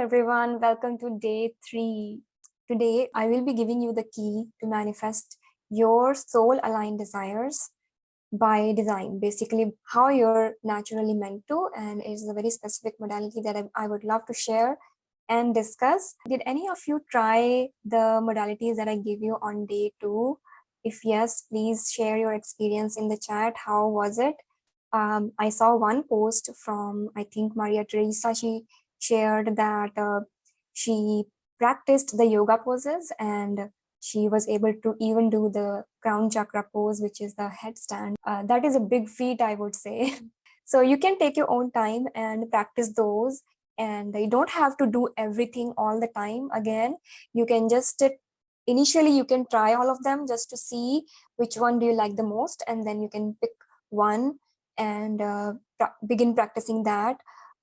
everyone, welcome to day 3. Today, I will be giving you the key to manifest your soul aligned desires by design. Basically, how you're naturally meant to, and it's a very specific modality that I would love to share and discuss. Did any of you try the modalities that I gave you on day 2? If yes, please share your experience in the chat. How was it? I saw one post from, I think, Maria Teresa. She shared that she practiced the yoga poses and she was able to even do the crown chakra pose, which is the headstand. That is a big feat, I would say. So you can take your own time and practice those, and you don't have to do everything all the time. Again, you can just initially you can try all of them just to see which one do you like the most, and then you can pick one and begin practicing that.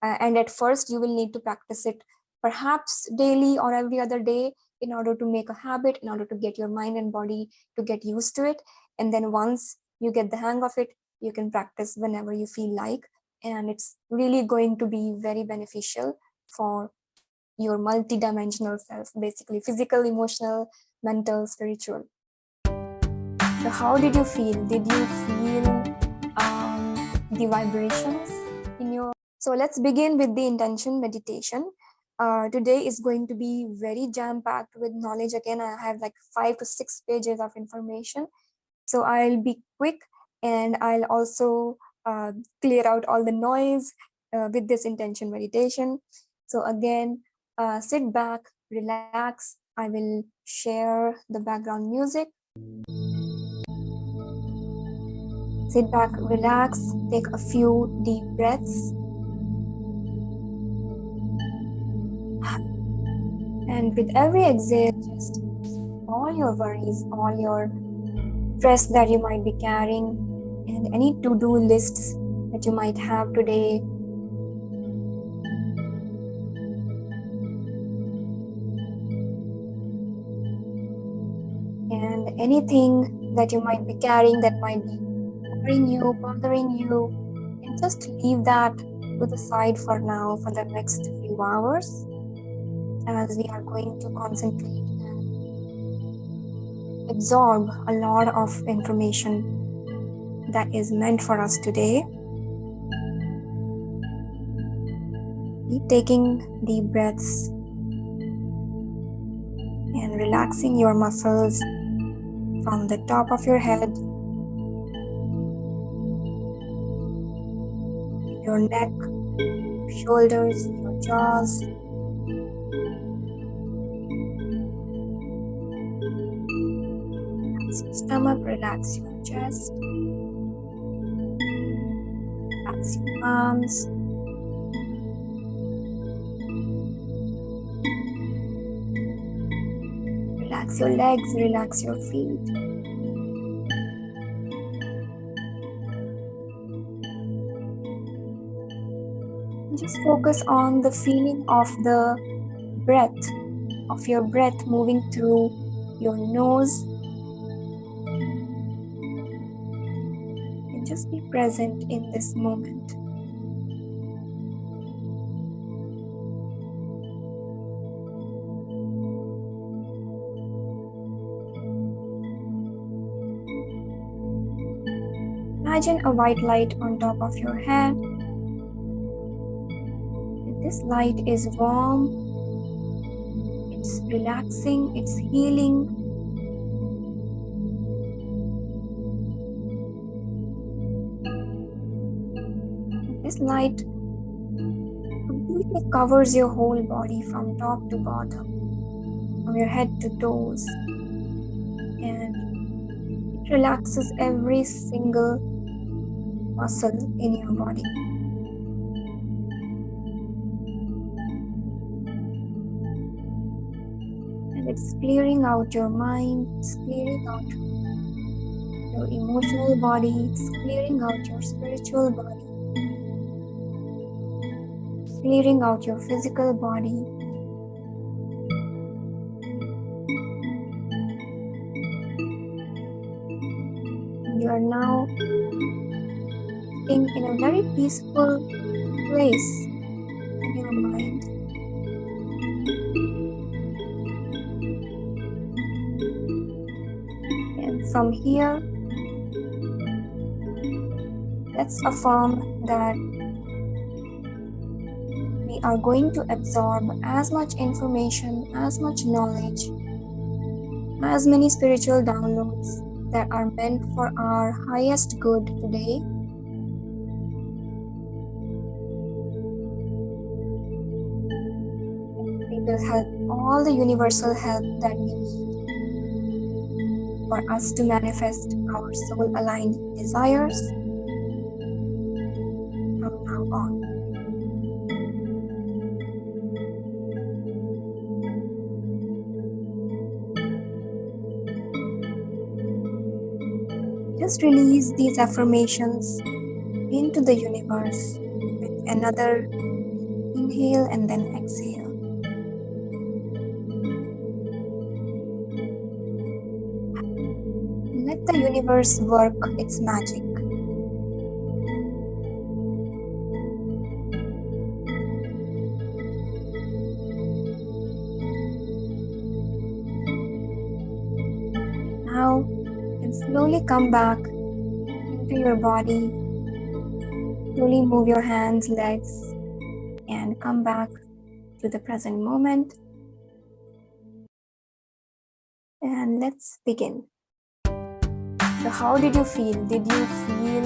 And at first you will need to practice it perhaps daily or every other day in order to make a habit, in order to get your mind and body to get used to it. And then once you get the hang of it, you can practice whenever you feel like, and it's really going to be very beneficial for your multi-dimensional self, basically physical, emotional, mental, spiritual. So how did you feel? Did you feel the vibrations in your... So let's begin with the intention meditation. Today is going to be very jam-packed with knowledge. Again, I have like 5 to 6 pages of information. So I'll be quick, and I'll also clear out all the noise with this intention meditation. So again, sit back, relax. I will share the background music. Sit back, relax, take a few deep breaths. And with every exhale, just all your worries, all your stress that you might be carrying, and any to-do lists that you might have today, and anything that you might be carrying that might be bothering you, and just leave that to the side for now, for the next few hours, as we are going to concentrate and absorb a lot of information that is meant for us today. Keep taking deep breaths and relaxing your muscles from the top of your head, your neck, your shoulders, your jaws. Relax your stomach, relax your chest, relax your arms. Relax your legs, relax your feet. Just focus on the feeling of the breath, of your breath moving through your nose. And just be present in this moment. Imagine a white light on top of your head. And this light is warm, it's relaxing, it's healing. And this light completely covers your whole body from top to bottom, from your head to toes. And it relaxes every single muscle in your body. And it's clearing out your mind, it's clearing out your emotional body, it's clearing out your spiritual body, it's clearing out your physical body. And you are now in a very peaceful place in your mind. And from here, let's affirm that we are going to absorb as much information, as much knowledge, as many spiritual downloads that are meant for our highest good today. We will help all the universal help that we need for us to manifest our soul-aligned desires from now on. Just release these affirmations into the universe with another inhale and then exhale. Let the universe work its magic. Now, you can slowly come back into your body. Slowly move your hands, legs, and come back to the present moment. And let's begin. So how did you feel? Did you feel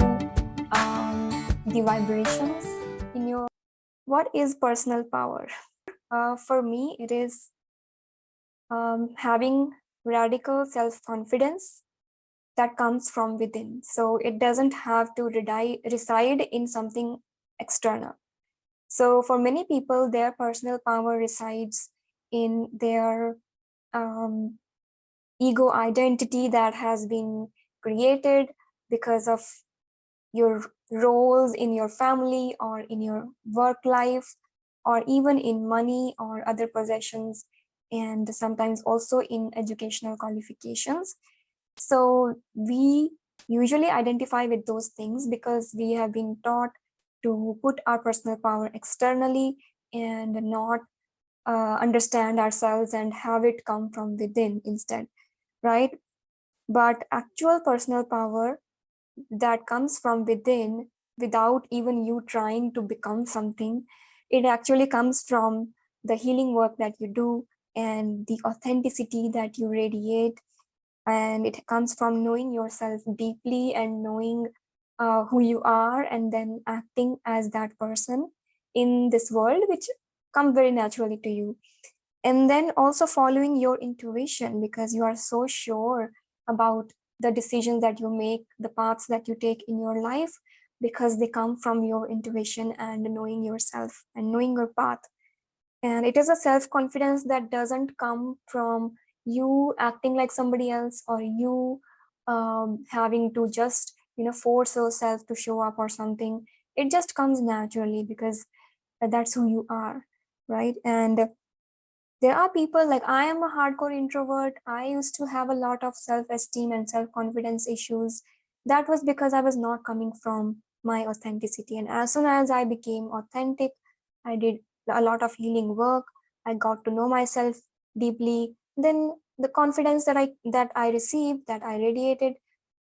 the vibrations in your... What is personal power? For me, it is having radical self-confidence that comes from within. So it doesn't have to reside in something external. So for many people, their personal power resides in their ego identity that has been created because of your roles in your family or in your work life, or even in money or other possessions, and sometimes also in educational qualifications. So we usually identify with those things because we have been taught to put our personal power externally and not understand ourselves and have it come from within instead, right? But actual personal power that comes from within, without even you trying to become something, it actually comes from the healing work that you do and the authenticity that you radiate. And it comes from knowing yourself deeply and knowing who you are, and then acting as that person in this world, which come very naturally to you. And then also following your intuition, because you are so sure about the decisions that you make, the paths that you take in your life, because they come from your intuition and knowing yourself and knowing your path. And it is a self-confidence that doesn't come from you acting like somebody else, or you having to just force yourself to show up or something. It just comes naturally because that's who you are, right? And there are people like, I am a hardcore introvert. I used to have a lot of self-esteem and self-confidence issues. That was because I was not coming from my authenticity. And as soon as I became authentic, I did a lot of healing work. I got to know myself deeply. Then the confidence that I received, that I radiated,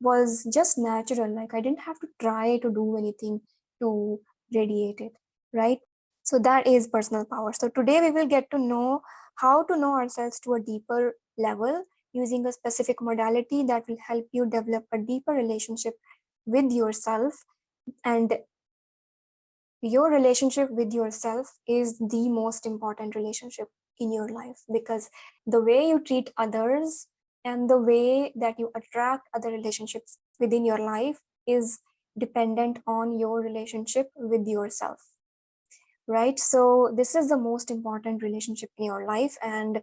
was just natural. Like I didn't have to try to do anything to radiate it, right? So that is personal power. So today we will get to know how to know ourselves to a deeper level using a specific modality that will help you develop a deeper relationship with yourself. And your relationship with yourself is the most important relationship in your life, because the way you treat others and the way that you attract other relationships within your life is dependent on your relationship with yourself, right? So this is the most important relationship in your life, and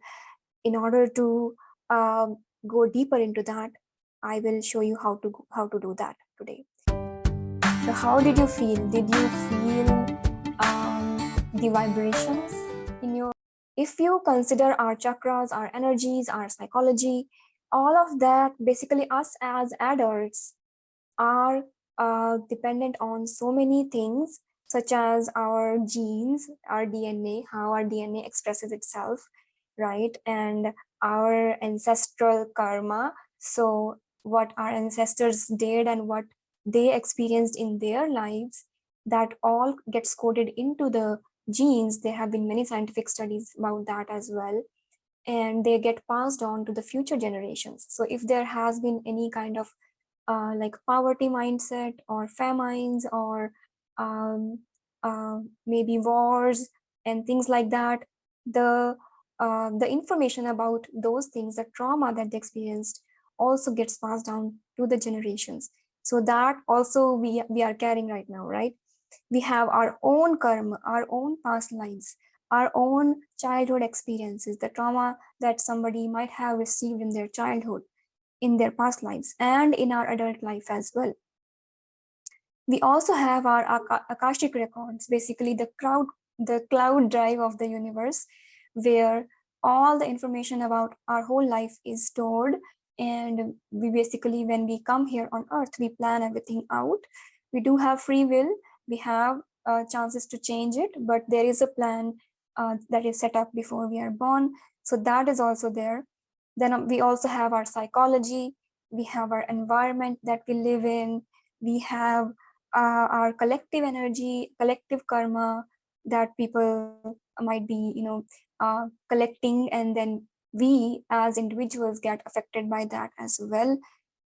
in order to go deeper into that, I will show you how to do that today. So how did you feel? Did you feel the vibrations in your... If you consider our chakras, our energies, our psychology, all of that, basically us as adults are dependent on so many things. such as our genes, our DNA, how our DNA expresses itself, right? And our ancestral karma. So, what our ancestors did and what they experienced in their lives, that all gets coded into the genes. There have been many scientific studies about that as well, and they get passed on to the future generations. So if there has been any kind of like poverty mindset or famines or um, maybe wars and things like that, the information about those things, the trauma that they experienced, also gets passed down to the generations. So that also we are carrying right now, right? We have our own karma, our own past lives, our own childhood experiences, the trauma that somebody might have received in their childhood, in their past lives, and in our adult life as well. We also have our Akashic records, basically the cloud drive of the universe, where all the information about our whole life is stored. And we basically, when we come here on earth, we plan everything out. We do have free will, we have chances to change it, but there is a plan that is set up before we are born. So that is also there. Then we also have our psychology, we have our environment that we live in, we have our collective energy, collective karma that people might be, collecting, and then we as individuals get affected by that as well.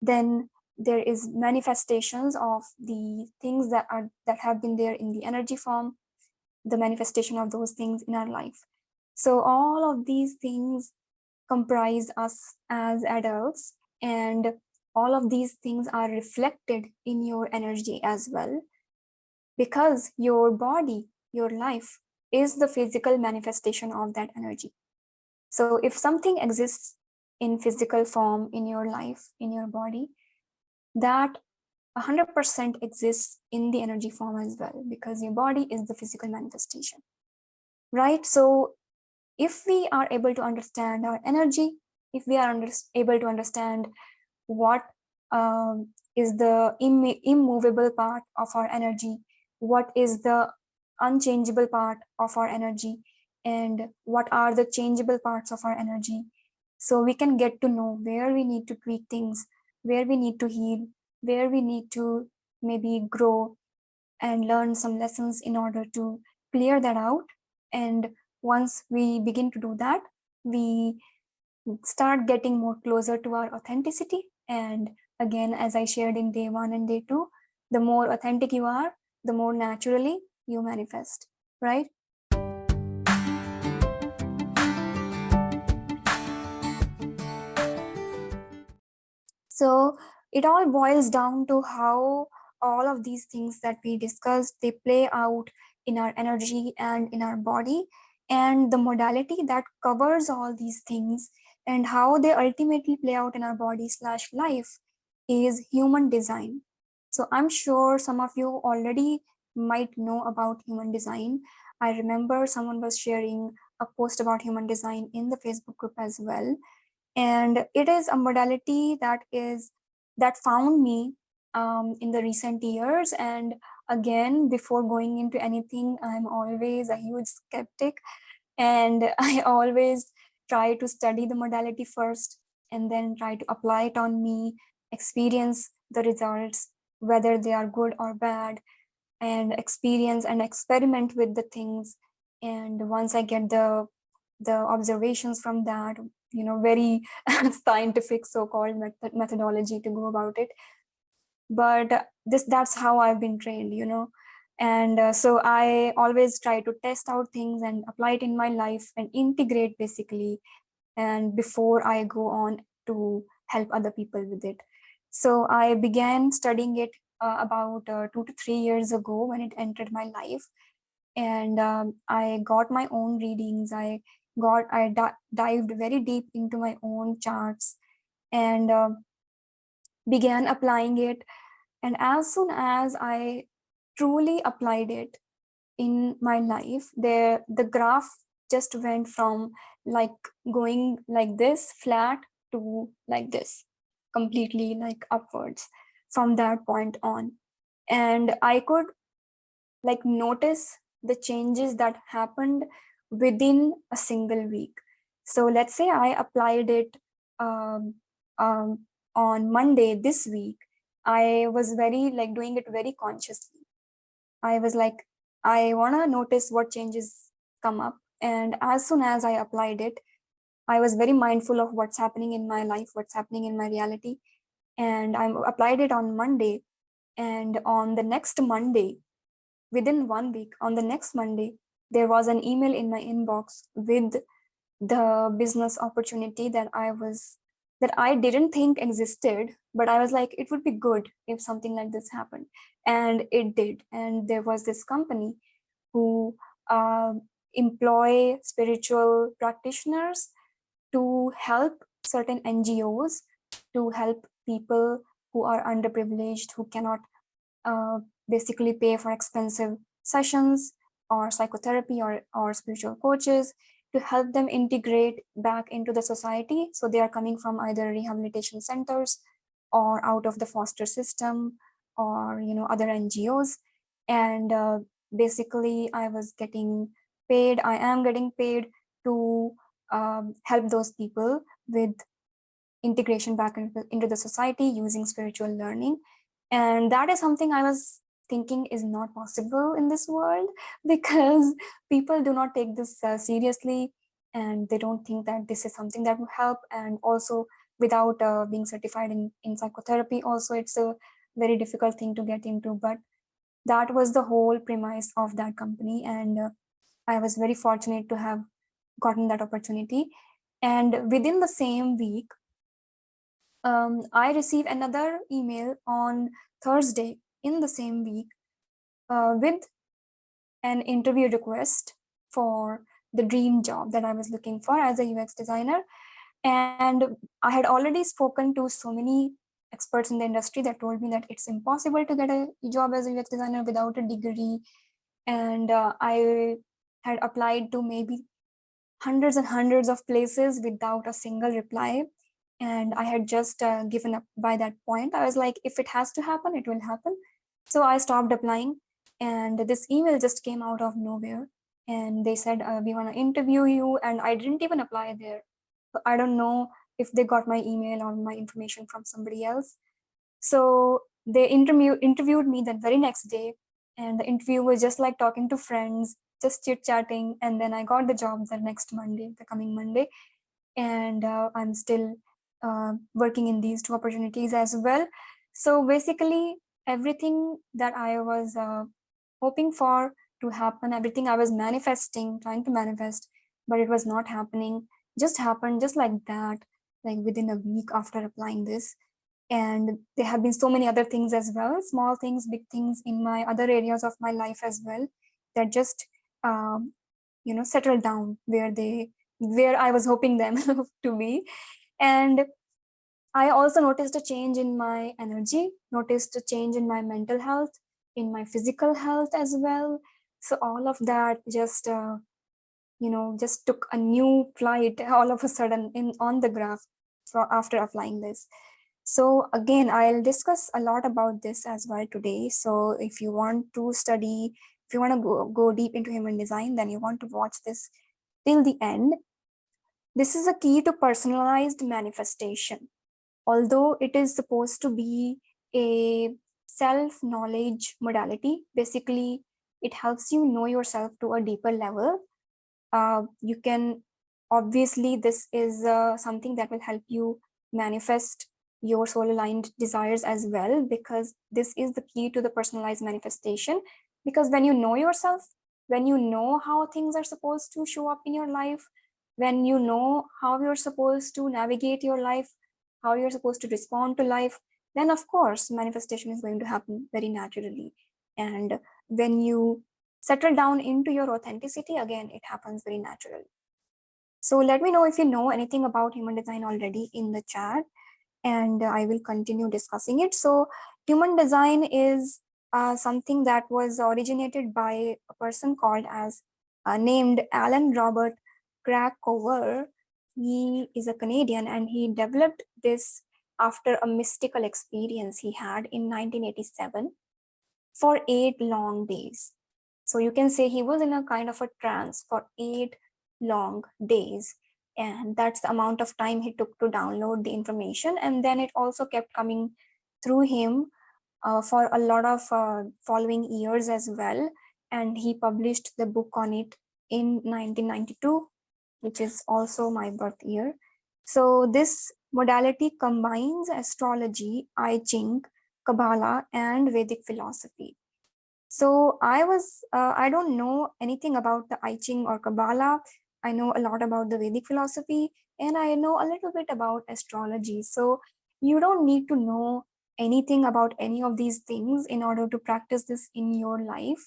Then there is manifestations of the things that have been there in the energy form, the manifestation of those things in our life. So all of these things comprise us as adults, and all of these things are reflected in your energy as well, because your body, your life, is the physical manifestation of that energy. So if something exists in physical form in your life, in your body, that 100% exists in the energy form as well, because your body is the physical manifestation, right? So if we are able to understand our energy, if we are able to understand what is the immovable part of our energy, what is the unchangeable part of our energy, and what are the changeable parts of our energy, so we can get to know where we need to tweak things, where we need to heal, where we need to maybe grow and learn some lessons in order to clear that out. And once we begin to do that, we start getting more closer to our authenticity. And again, as I shared in day 1 and day 2, the more authentic you are, the more naturally you manifest, right? So it all boils down to how all of these things that we discussed, they play out in our energy and in our body, and the modality that covers all these things and how they ultimately play out in our body slash life is human design. So I'm sure some of you already might know about human design. I remember someone was sharing a post about human design in the Facebook group as well. And it is a modality that found me in the recent years. And again, before going into anything, I'm always a huge skeptic, and I always try to study the modality first and then try to apply it on me, experience the results, whether they are good or bad, and experience and experiment with the things. And once I get the observations from that, very scientific so-called methodology to go about it, but that's how I've been trained, and so I always try to test out things and apply it in my life and integrate basically, and before I go on to help other people with it. So I began studying it about 2 to 3 years ago when it entered my life, and I got my own readings. I dived very deep into my own charts, and began applying it. And as soon as I truly applied it in my life, the graph just went from like going like this flat to like this, completely like upwards from that point on. And I could like notice the changes that happened within a single week. So let's say I applied it um, um, on Monday this week. I was very like doing it very consciously. I was like, I want to notice what changes come up. And as soon as I applied it, I was very mindful of what's happening in my life, what's happening in my reality. And I applied it on Monday. And on the next Monday, within 1 week, on the next Monday, there was an email in my inbox with the business opportunity that I didn't think existed, but I was like, it would be good if something like this happened. And it did. And there was this company who uh, employ spiritual practitioners to help certain NGOs, to help people who are underprivileged, who cannot uh, basically pay for expensive sessions or psychotherapy or spiritual coaches, to help them integrate back into the society. So they are coming from either rehabilitation centers or out of the foster system or other NGOs. And basically I was getting paid, I am getting paid to help those people with integration back into the society using spiritual learning. And that is something I was thinking is not possible in this world because people do not take this seriously, and they don't think that this is something that will help. And also, without being certified in psychotherapy, also it's a very difficult thing to get into. But that was the whole premise of that company, and I was very fortunate to have gotten that opportunity. And within the same week, I received another email on Thursday in the same week with an interview request for the dream job that I was looking for as a UX designer. And I had already spoken to so many experts in the industry that told me that it's impossible to get a job as a UX designer without a degree. And I had applied to maybe hundreds and hundreds of places without a single reply. And I had just given up by that point. I was like, if it has to happen, it will happen. So I stopped applying, and this email just came out of nowhere. And they said, we want to interview you. And I didn't even apply there. So I don't know if they got my email or my information from somebody else. So they interviewed me that very next day. And the interview was just like talking to friends, just chit chatting. And then I got the job the next Monday, the coming Monday. And I'm still working in these two opportunities as well. So basically, everything that I was hoping for to happen, everything I was manifesting, trying to manifest, but it was not happening, just happened just like that, like within a week after applying this. And there have been so many other things as well, small things, big things in my other areas of my life as well, that just settled down where I was hoping them to be. And I also noticed a change in my energy, noticed a change in my mental health, in my physical health as well. So all of that just took a new flight all of a sudden in on the graph after applying this. So again, I'll discuss a lot about this as well today. So if you want to study, if you want to go deep into human design, then you want to watch this till the end. This is a key to personalized manifestation. Although it is supposed to be a self-knowledge modality, basically it helps you know yourself to a deeper level. You can, obviously, this is something that will help you manifest your soul aligned desires as well, because this is the key to the personalized manifestation. Because when you know yourself, when you know how things are supposed to show up in your life, when you know how you're supposed to navigate your life, how you're supposed to respond to life, then of course manifestation is going to happen very naturally. And when you settle down into your authenticity, again, it happens very naturally. So let me know if you know anything about human design already in the chat, and I will continue discussing it. So human design is something that was originated by a person called as named Alan Robert Krakower. He is a Canadian, and he developed this after a mystical experience he had in 1987 for 8 long days. So you can say he was in a kind of a trance for 8 long days. And that's the amount of time he took to download the information. And then it also kept coming through him for a lot of following years as well. And he published the book on it in 1992, which is also my birth year. So this modality combines astrology, I Ching, Kabbalah, and Vedic philosophy. So I don't know anything about the I Ching or Kabbalah. I know a lot about the Vedic philosophy, and I know a little bit about astrology. So you don't need to know anything about any of these things in order to practice this in your life,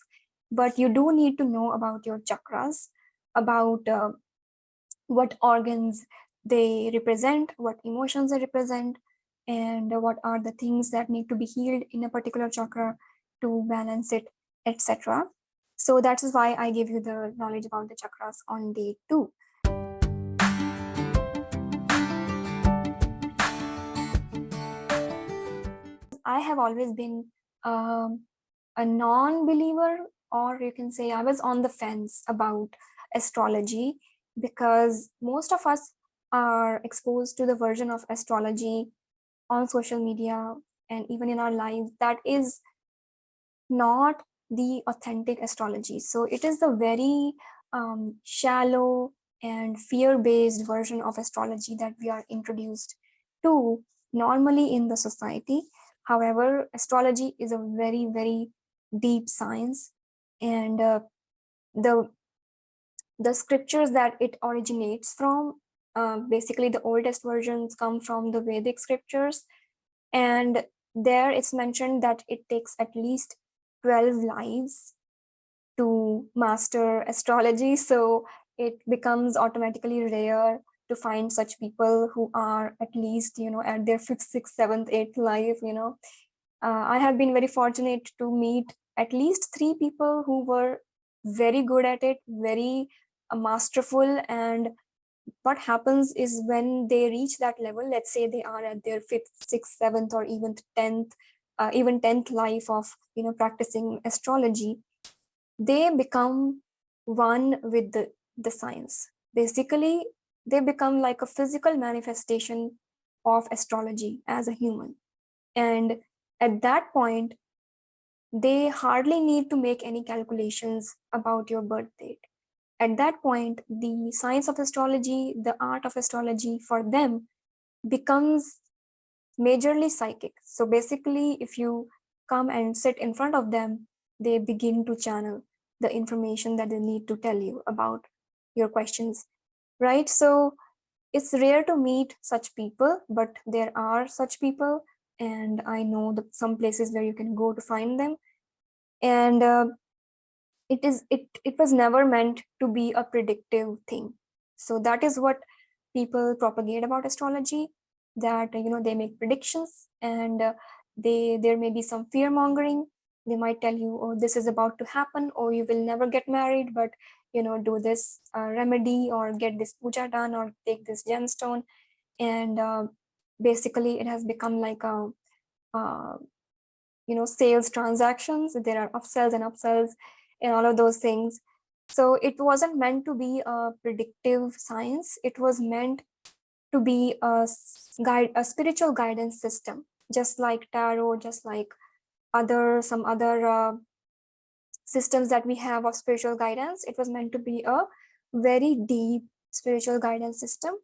but you do need to know about your chakras, about what organs they represent, what emotions they represent, and what are the things that need to be healed in a particular chakra to balance it, etc. So that is why I give you the knowledge about the chakras on day 2. I have always been a non-believer, or you can say I was on the fence about astrology, because most of us are exposed to the version of astrology on social media and even in our lives that is not the authentic astrology. So it is the very shallow and fear-based version of astrology that we are introduced to normally in the society. However, astrology is a very, very deep science, and the scriptures that it originates from, basically the oldest versions come from the Vedic scriptures, and there it's mentioned that it takes at least 12 lives to master astrology. So it becomes automatically rare to find such people who are at least, at their 5th, 6th, 7th, 8th life. I have been very fortunate to meet at least 3 people who were very good at it, very masterful. And what happens is when they reach that level, let's say they are at their 5th, 6th, 7th, or even 10th, even 10th life of practicing astrology, they become one with the science. Basically, they become like a physical manifestation of astrology as a human. And at that point, they hardly need to make any calculations about your birth date. At that point, the science of astrology, the art of astrology for them becomes majorly psychic. So basically, if you come and sit in front of them, they begin to channel the information that they need to tell you about your questions, right? So it's rare to meet such people, but there are such people, and I know some places where you can go to find them. And it was never meant to be a predictive thing. So that is what people propagate about astrology, that they make predictions, and there may be some fear mongering. They might tell you, oh, this is about to happen, or you will never get married, but do this remedy, or get this puja done, or take this gemstone. And basically it has become like a sales transactions. There are upsells and upsells and all of those things. So it wasn't meant to be a predictive science. It was meant to be a spiritual guidance system, just like tarot, just like some other systems that we have of spiritual guidance. It was meant to be a very deep spiritual guidance system.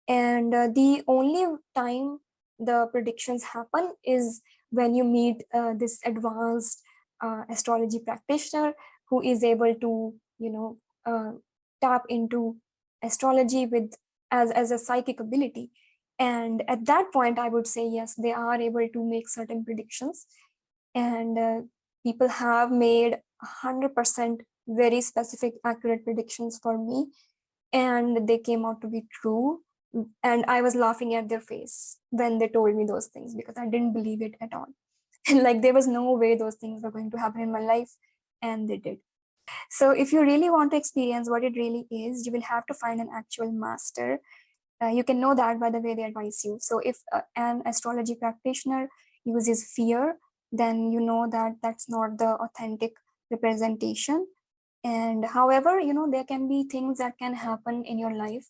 And the only time the predictions happen is when you meet this advanced astrology practitioner who is able to tap into astrology with as a psychic ability. And at that point, I would say yes, they are able to make certain predictions. And people have made 100% very specific, accurate predictions for me, and they came out to be true. And I was laughing at their face when they told me those things, because I didn't believe it at all. Like there was no way those things were going to happen in my life, and they did. So if you really want to experience what it really is, you will have to find an actual master. You can know that by the way they advise you. So if an astrology practitioner uses fear, then you know that that's not the authentic representation. And however, there can be things that can happen in your life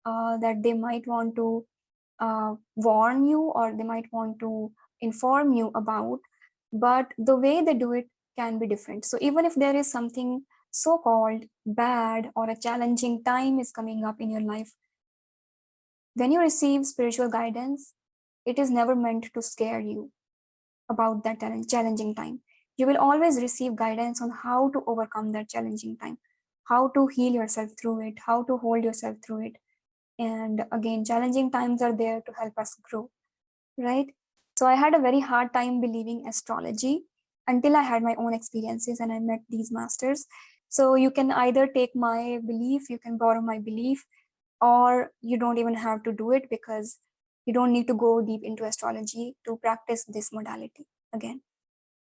that they might want to warn you, or they might want to inform you about, but the way they do it can be different. So even if there is something so-called bad or a challenging time is coming up in your life, when you receive spiritual guidance, it is never meant to scare you about that challenging time. You will always receive guidance on how to overcome that challenging time, how to heal yourself through it, how to hold yourself through it. And again, challenging times are there to help us grow, right? So I had a very hard time believing astrology until I had my own experiences and I met these masters. So you can either take my belief, you can borrow my belief, or you don't even have to do it, because you don't need to go deep into astrology to practice this modality again.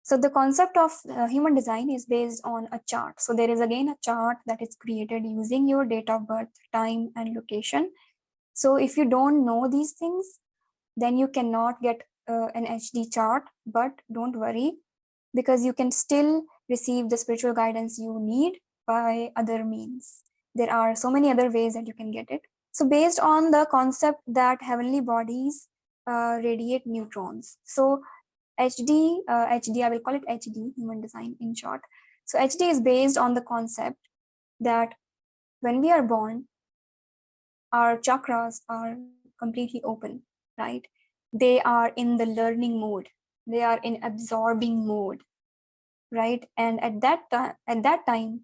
So the concept of human design is based on a chart. So there is again a chart that is created using your date of birth, time, and location. So if you don't know these things, then you cannot get an HD chart, but don't worry, because you can still receive the spiritual guidance you need by other means. There are so many other ways that you can get it. So based on the concept that heavenly bodies radiate neutrons. So HD, I will call it HD, human design in short. So HD is based on the concept that when we are born, our chakras are completely open, right? They are in the learning mode. They are in absorbing mode, right? And at that time,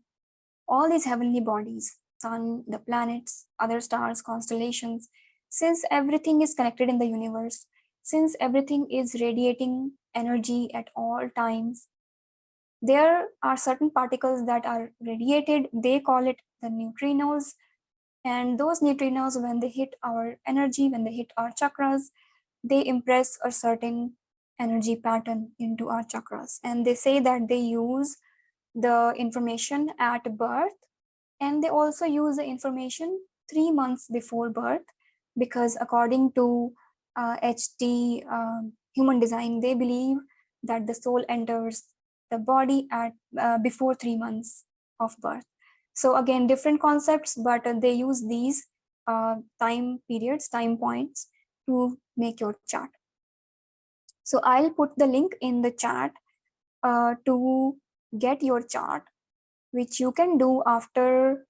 all these heavenly bodies, sun, the planets, other stars, constellations, since everything is connected in the universe, since everything is radiating energy at all times, there are certain particles that are radiated. They call it the neutrinos. And those neutrinos, when they hit our energy, when they hit our chakras, they impress a certain energy pattern into our chakras. And they say that they use the information at birth, and they also use the information 3 months before birth, because according to HT human design, they believe that the soul enters the body at before 3 months of birth. So again, different concepts, but they use these time periods, time points to make your chart. So I'll put the link in the chat to get your chart, which you can do after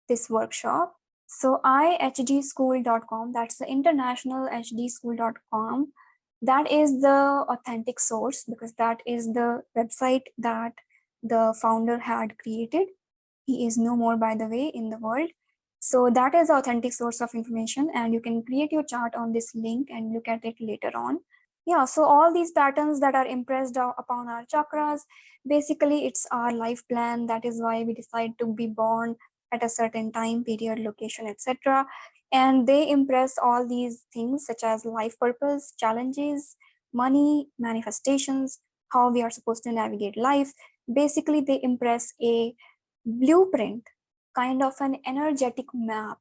this workshop. So ihdschool.com, that's the international hdschool.com. That is the authentic source, because that is the website that the founder had created. He is no more, by the way, in the world. So that is the authentic source of information, and you can create your chart on this link and look at it later on. Yeah, so all these patterns that are impressed upon our chakras, basically it's our life plan. That is why we decide to be born at a certain time period, location, etc. And they impress all these things such as life purpose, challenges, money, manifestations, how we are supposed to navigate life. Basically, they impress a blueprint, kind of an energetic map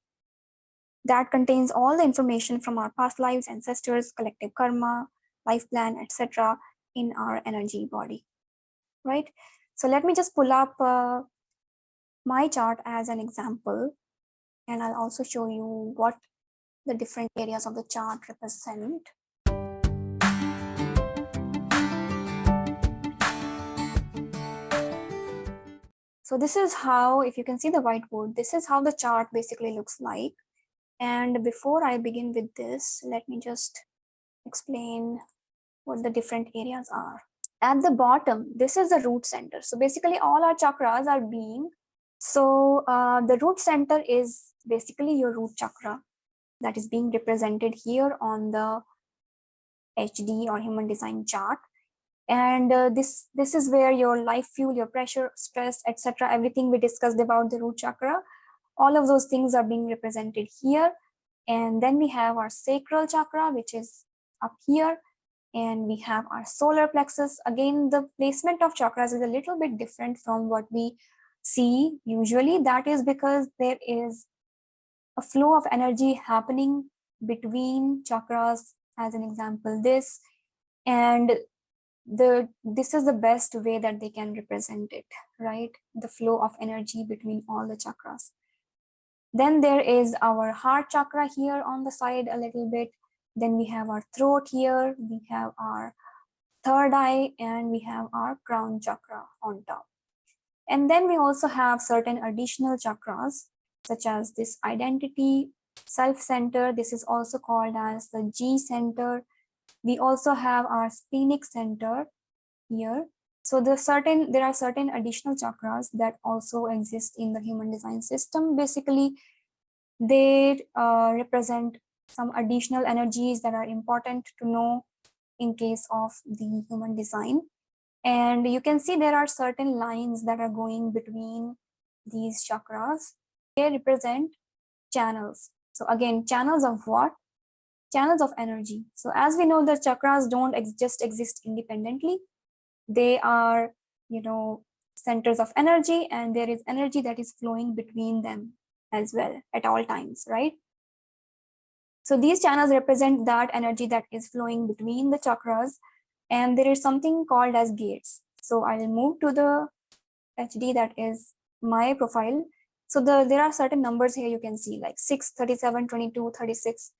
that contains all the information from our past lives, ancestors, collective karma, life plan, etc. in our energy body, right? So let me just pull up my chart as an example, and I'll also show you what the different areas of the chart represent. So this is how, if you can see the whiteboard, this is how the chart basically looks like. And before I begin with this, let me just explain what the different areas are. At the bottom, this is the root center. So basically all our chakras are being, so the root center is basically your root chakra that is being represented here on the HD or human design chart. And this is where your life fuel, your pressure, stress, etc., everything we discussed about the root chakra, all of those things are being represented here. And then we have our sacral chakra, which is up here, and we have our solar plexus. Again, the placement of chakras is a little bit different from what we see usually. That is because there is a flow of energy happening between chakras, as an example this, and this is the best way that they can represent it, right? The flow of energy between all the chakras. Then there is our heart chakra here on the side a little bit. Then we have our throat here, we have our third eye, and we have our crown chakra on top. And then we also have certain additional chakras, such as this identity, self center. This is also called as the G center. We also have our splenic center here. So there are certain additional chakras that also exist in the human design system. Basically, they represent some additional energies that are important to know in case of the human design. And you can see there are certain lines that are going between these chakras. They represent channels. So again, channels of what? Channels of energy. So as we know, the chakras don't just exist independently. They are, centers of energy, and there is energy that is flowing between them as well at all times, right? So these channels represent that energy that is flowing between the chakras, and there is something called as gates. So I'll move to the HD, that is my profile. So there are certain numbers here you can see, like 6, 37, 22, 36.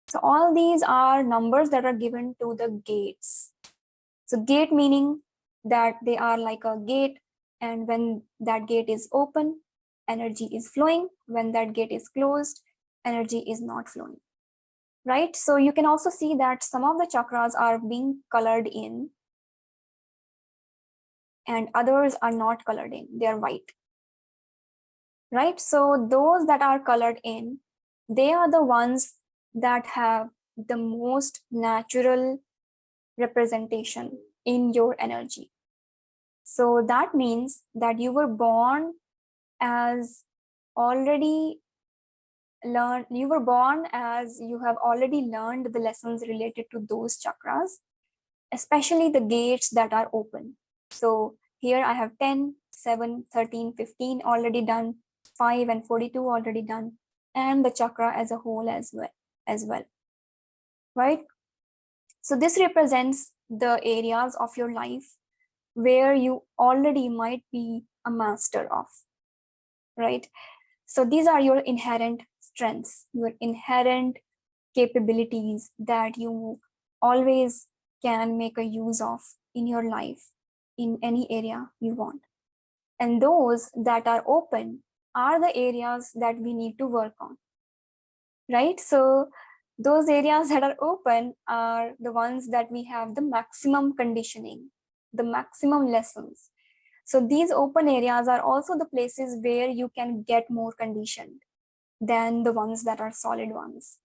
So all these are numbers that are given to the gates. So gate meaning that they are like a gate, and when that gate is open, energy is flowing. When that gate is closed, energy is not flowing, right? So you can also see that some of the chakras are being colored in and others are not colored in, they are white, right? So those that are colored in, they are the ones that have the most natural representation in your energy. So that means that you were born as already learned, you were born as you have already learned the lessons related to those chakras, especially the gates that are open. So here I have 10, 7, 13, 15 already done, 5 and 42 already done, and the chakra as a whole as well, right? So this represents the areas of your life where you already might be a master of, right? So these are your inherent strengths, your inherent capabilities that you always can make a use of in your life in any area you want. And those that are open are the areas that we need to work on, right? So those areas that are open are the ones that we have the maximum conditioning, the maximum lessons. So these open areas are also the places where you can get more conditioned than the ones that are solid ones.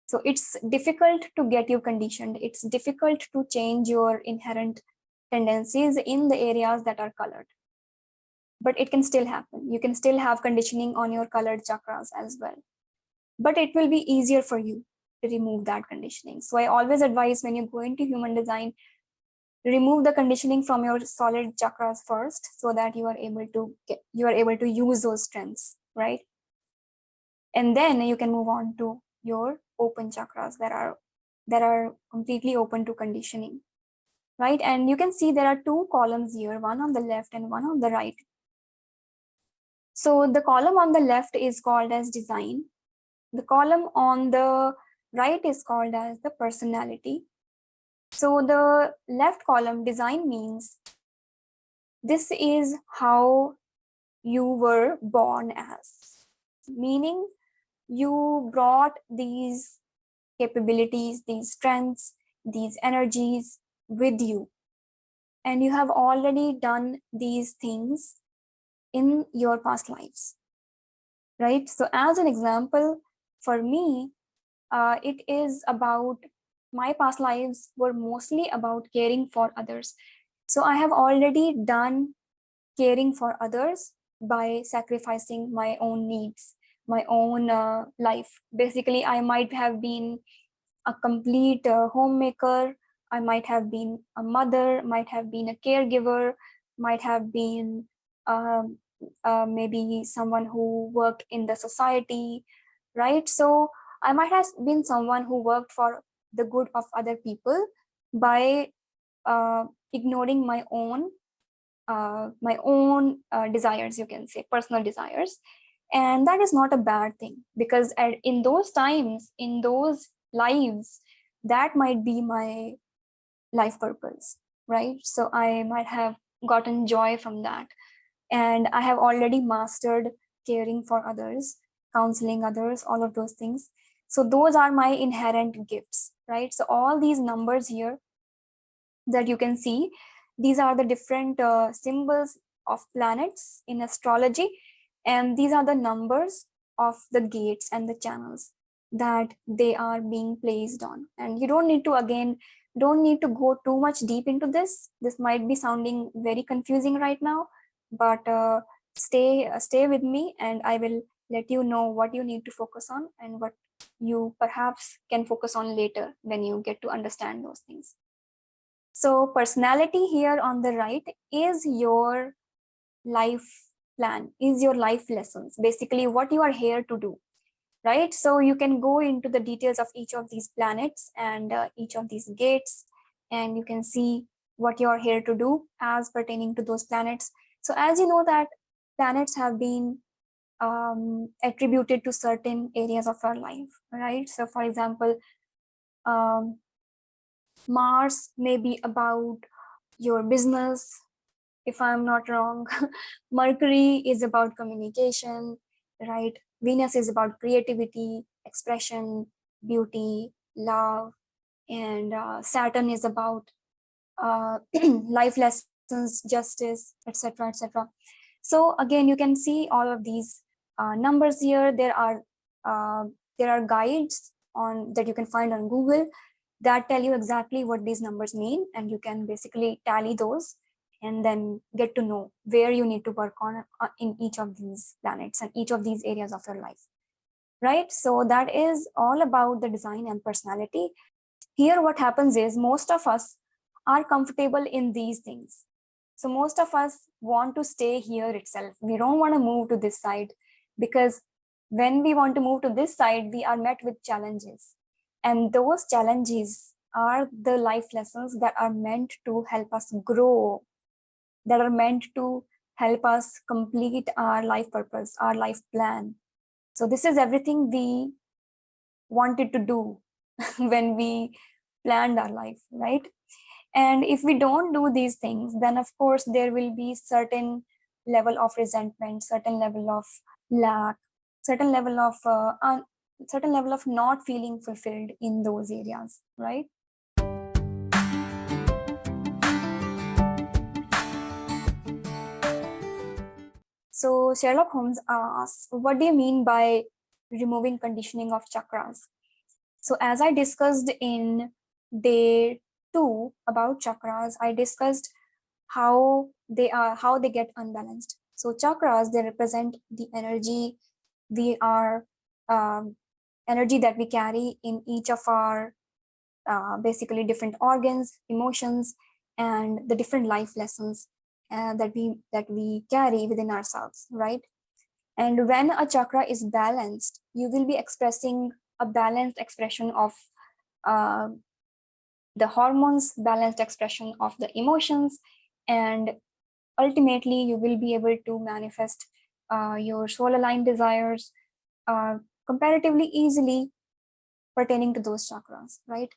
So it's difficult to get you conditioned. It's difficult to change your inherent tendencies in the areas that are colored. But it can still happen. You can still have conditioning on your colored chakras as well. But it will be easier for you to remove that conditioning. So I always advise, when you go into human design, remove the conditioning from your solid chakras first, so that you are able to use those strengths, right? And then you can move on to your open chakras that are completely open to conditioning, right? And you can see there are two columns here, one on the left and one on the right. So the column on the left is called as design. The column on the right is called as the personality. So the left column, design, means this is how you were born as, meaning you brought these capabilities, these strengths, these energies with you, and you have already done these things in your past lives, right? So as an example, for me, it is about, my past lives were mostly about caring for others. So I have already done caring for others by sacrificing my own needs, my own life. Basically, I might have been a complete homemaker, I might have been a mother, might have been a caregiver, might have been maybe someone who worked in the society, right? So I might have been someone who worked for the good of other people by ignoring my own desires, you can say, personal desires. And that is not a bad thing, because in those times, in those lives, that might be my life purpose, right? So I might have gotten joy from that. And I have already mastered caring for others, counseling others, all of those things. So those are my inherent gifts, right? So all these numbers here that you can see, these are the different symbols of planets in astrology, and these are the numbers of the gates and the channels that they are being placed on. And you don't need to, again, don't need to go too much deep into this. This might be sounding very confusing right now, but stay with me, and I will let you know what you need to focus on and what you perhaps can focus on later when you get to understand those things. So personality here on the right is your life plan, is your life lessons, basically what you are here to do, right? So you can go into the details of each of these planets and each of these gates, and you can see what you are here to do as pertaining to those planets. So as you know that planets have been attributed to certain areas of our life, right? So for example, Mars may be about your business, if I'm not wrong. Mercury is about communication, right? Venus is about creativity, expression, beauty, love, and Saturn is about life lessons, justice, etc., etc. So again, you can see all of these numbers here. There are guides on that you can find on Google that tell you exactly what these numbers mean, and you can basically tally those and then get to know where you need to work on in each of these planets and each of these areas of your life, right? So that is all about the design and personality. Here what happens is most of us are comfortable in these things. So most of us want to stay here itself. We don't want to move to this side, because when we want to move to this side, we are met with challenges. And those challenges are the life lessons that are meant to help us grow, that are meant to help us complete our life purpose, our life plan. So this is everything we wanted to do when we planned our life, right? And if we don't do these things, then of course there will be certain level of resentment, certain level of lack, certain level of not feeling fulfilled in those areas, right? So Sherlock Holmes asks, what do you mean by removing conditioning of chakras? So as I discussed in day 2 about chakras, I discussed how they get unbalanced. So chakras, they represent the energy energy that we carry in each of our basically different organs, emotions, and the different life lessons that we carry within ourselves, right? And when a chakra is balanced, you will be expressing a balanced expression of uh, the hormones, balanced expression of the emotions, and ultimately you will be able to manifest your soul aligned desires comparatively easily pertaining to those chakras, right?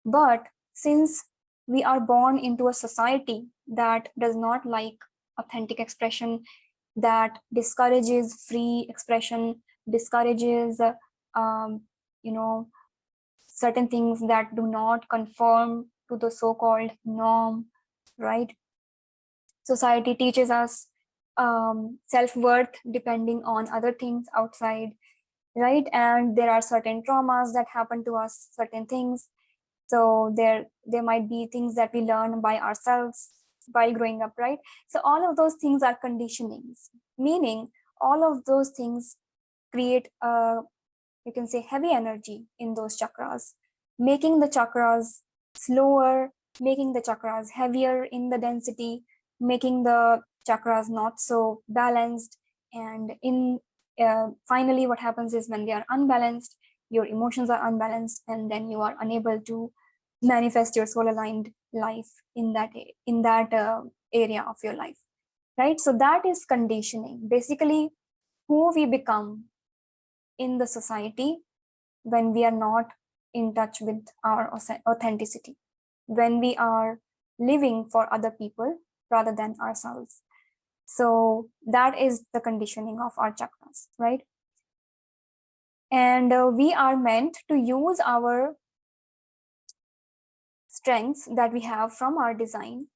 But since we are born into a society that does not like authentic expression, that discourages free expression, discourages you know certain things that do not conform to the so-called norm, right? Society teaches us self-worth depending on other things outside, right? And there are certain traumas that happen to us, certain things. So there might be things that we learn by ourselves while growing up, right? So all of those things are conditionings, meaning all of those things create a, you can say, heavy energy in those chakras, making the chakras slower, making the chakras heavier in the density, making the chakras not so balanced. And in finally what happens is when they are unbalanced, your emotions are unbalanced, and then you are unable to manifest your soul aligned life in that area of your life, right? So that is conditioning, basically who we become in the society when we are not in touch with our authenticity, when we are living for other people rather than ourselves. So that is the conditioning of our chakras, right? And we are meant to use our strengths that we have from our design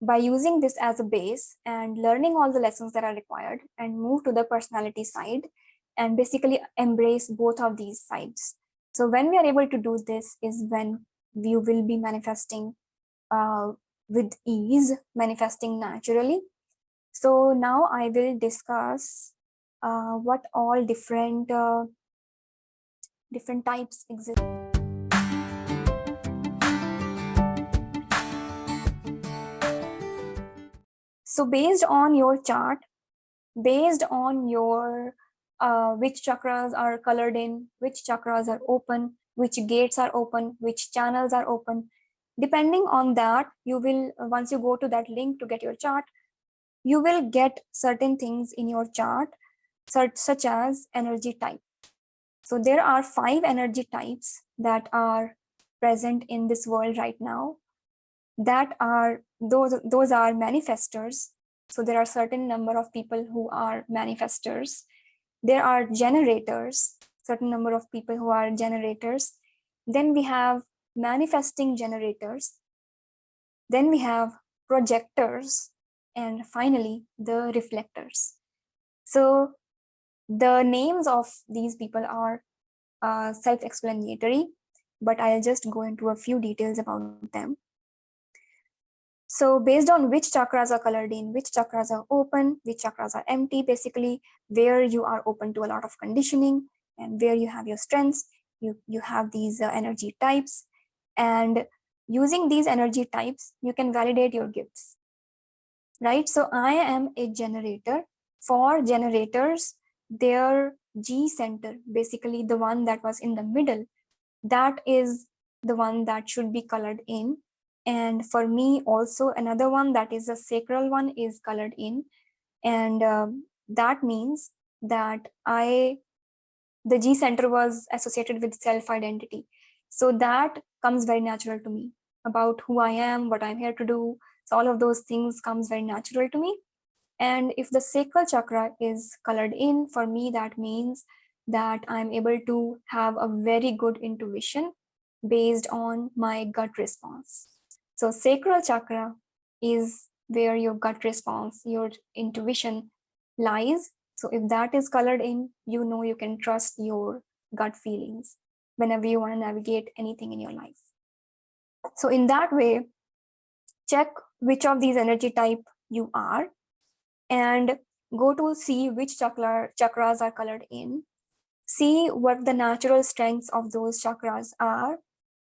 by using this as a base and learning all the lessons that are required, and move to the personality side and basically embrace both of these sides. So when we are able to do this is when we will be manifesting with ease, manifesting naturally. So now I will discuss what all different types exist. So based on your chart, based on your which chakras are colored in, which chakras are open, which gates are open, which channels are open, depending on that, you will, once you go to that link to get your chart, you will get certain things in your chart, such as energy type. So there are 5 energy types that are present in this world right now, that are those are manifestors. So there are certain number of people who are manifestors. There are generators, certain number of people who are generators. Then we have manifesting generators. Then we have projectors, and finally the reflectors. So the names of these people are self-explanatory, but I'll just go into a few details about them. So based on which chakras are colored in, which chakras are open, which chakras are empty, basically where you are open to a lot of conditioning and where you have your strengths, you have these energy types. And using these energy types, you can validate your gifts, right? So I am a generator. For generators, their G center, basically the one that was in the middle, that is the one that should be colored in. And for me also, another one that is a sacral one is colored in. And that means that the G center was associated with self-identity. So that comes very natural to me, about who I am, what I'm here to do. So all of those things comes very natural to me. And if the sacral chakra is colored in, for me, that means that I'm able to have a very good intuition based on my gut response. So sacral chakra is where your gut response, your intuition lies. So if that is colored in, you know you can trust your gut feelings whenever you want to navigate anything in your life. So in that way, check which of these energy type you are and go to see which chakras are colored in. See what the natural strengths of those chakras are,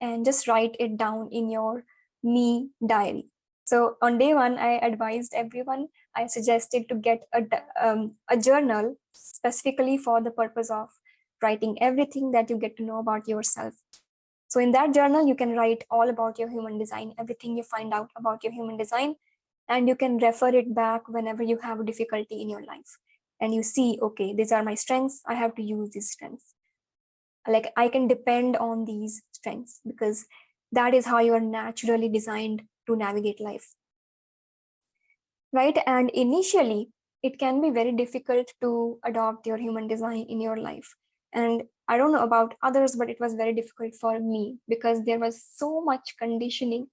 and just write it down in your me diary. So on day 1, I advised everyone, I suggested to get a journal specifically for the purpose of writing everything that you get to know about yourself. So in that journal, you can write all about your human design, everything you find out about your human design, and you can refer it back whenever you have a difficulty in your life. And you see, okay, these are my strengths, I have to use these strengths. Like I can depend on these strengths because that is how you are naturally designed to navigate life, right? And initially, it can be very difficult to adopt your human design in your life. And I don't know about others, but it was very difficult for me because there was so much conditioning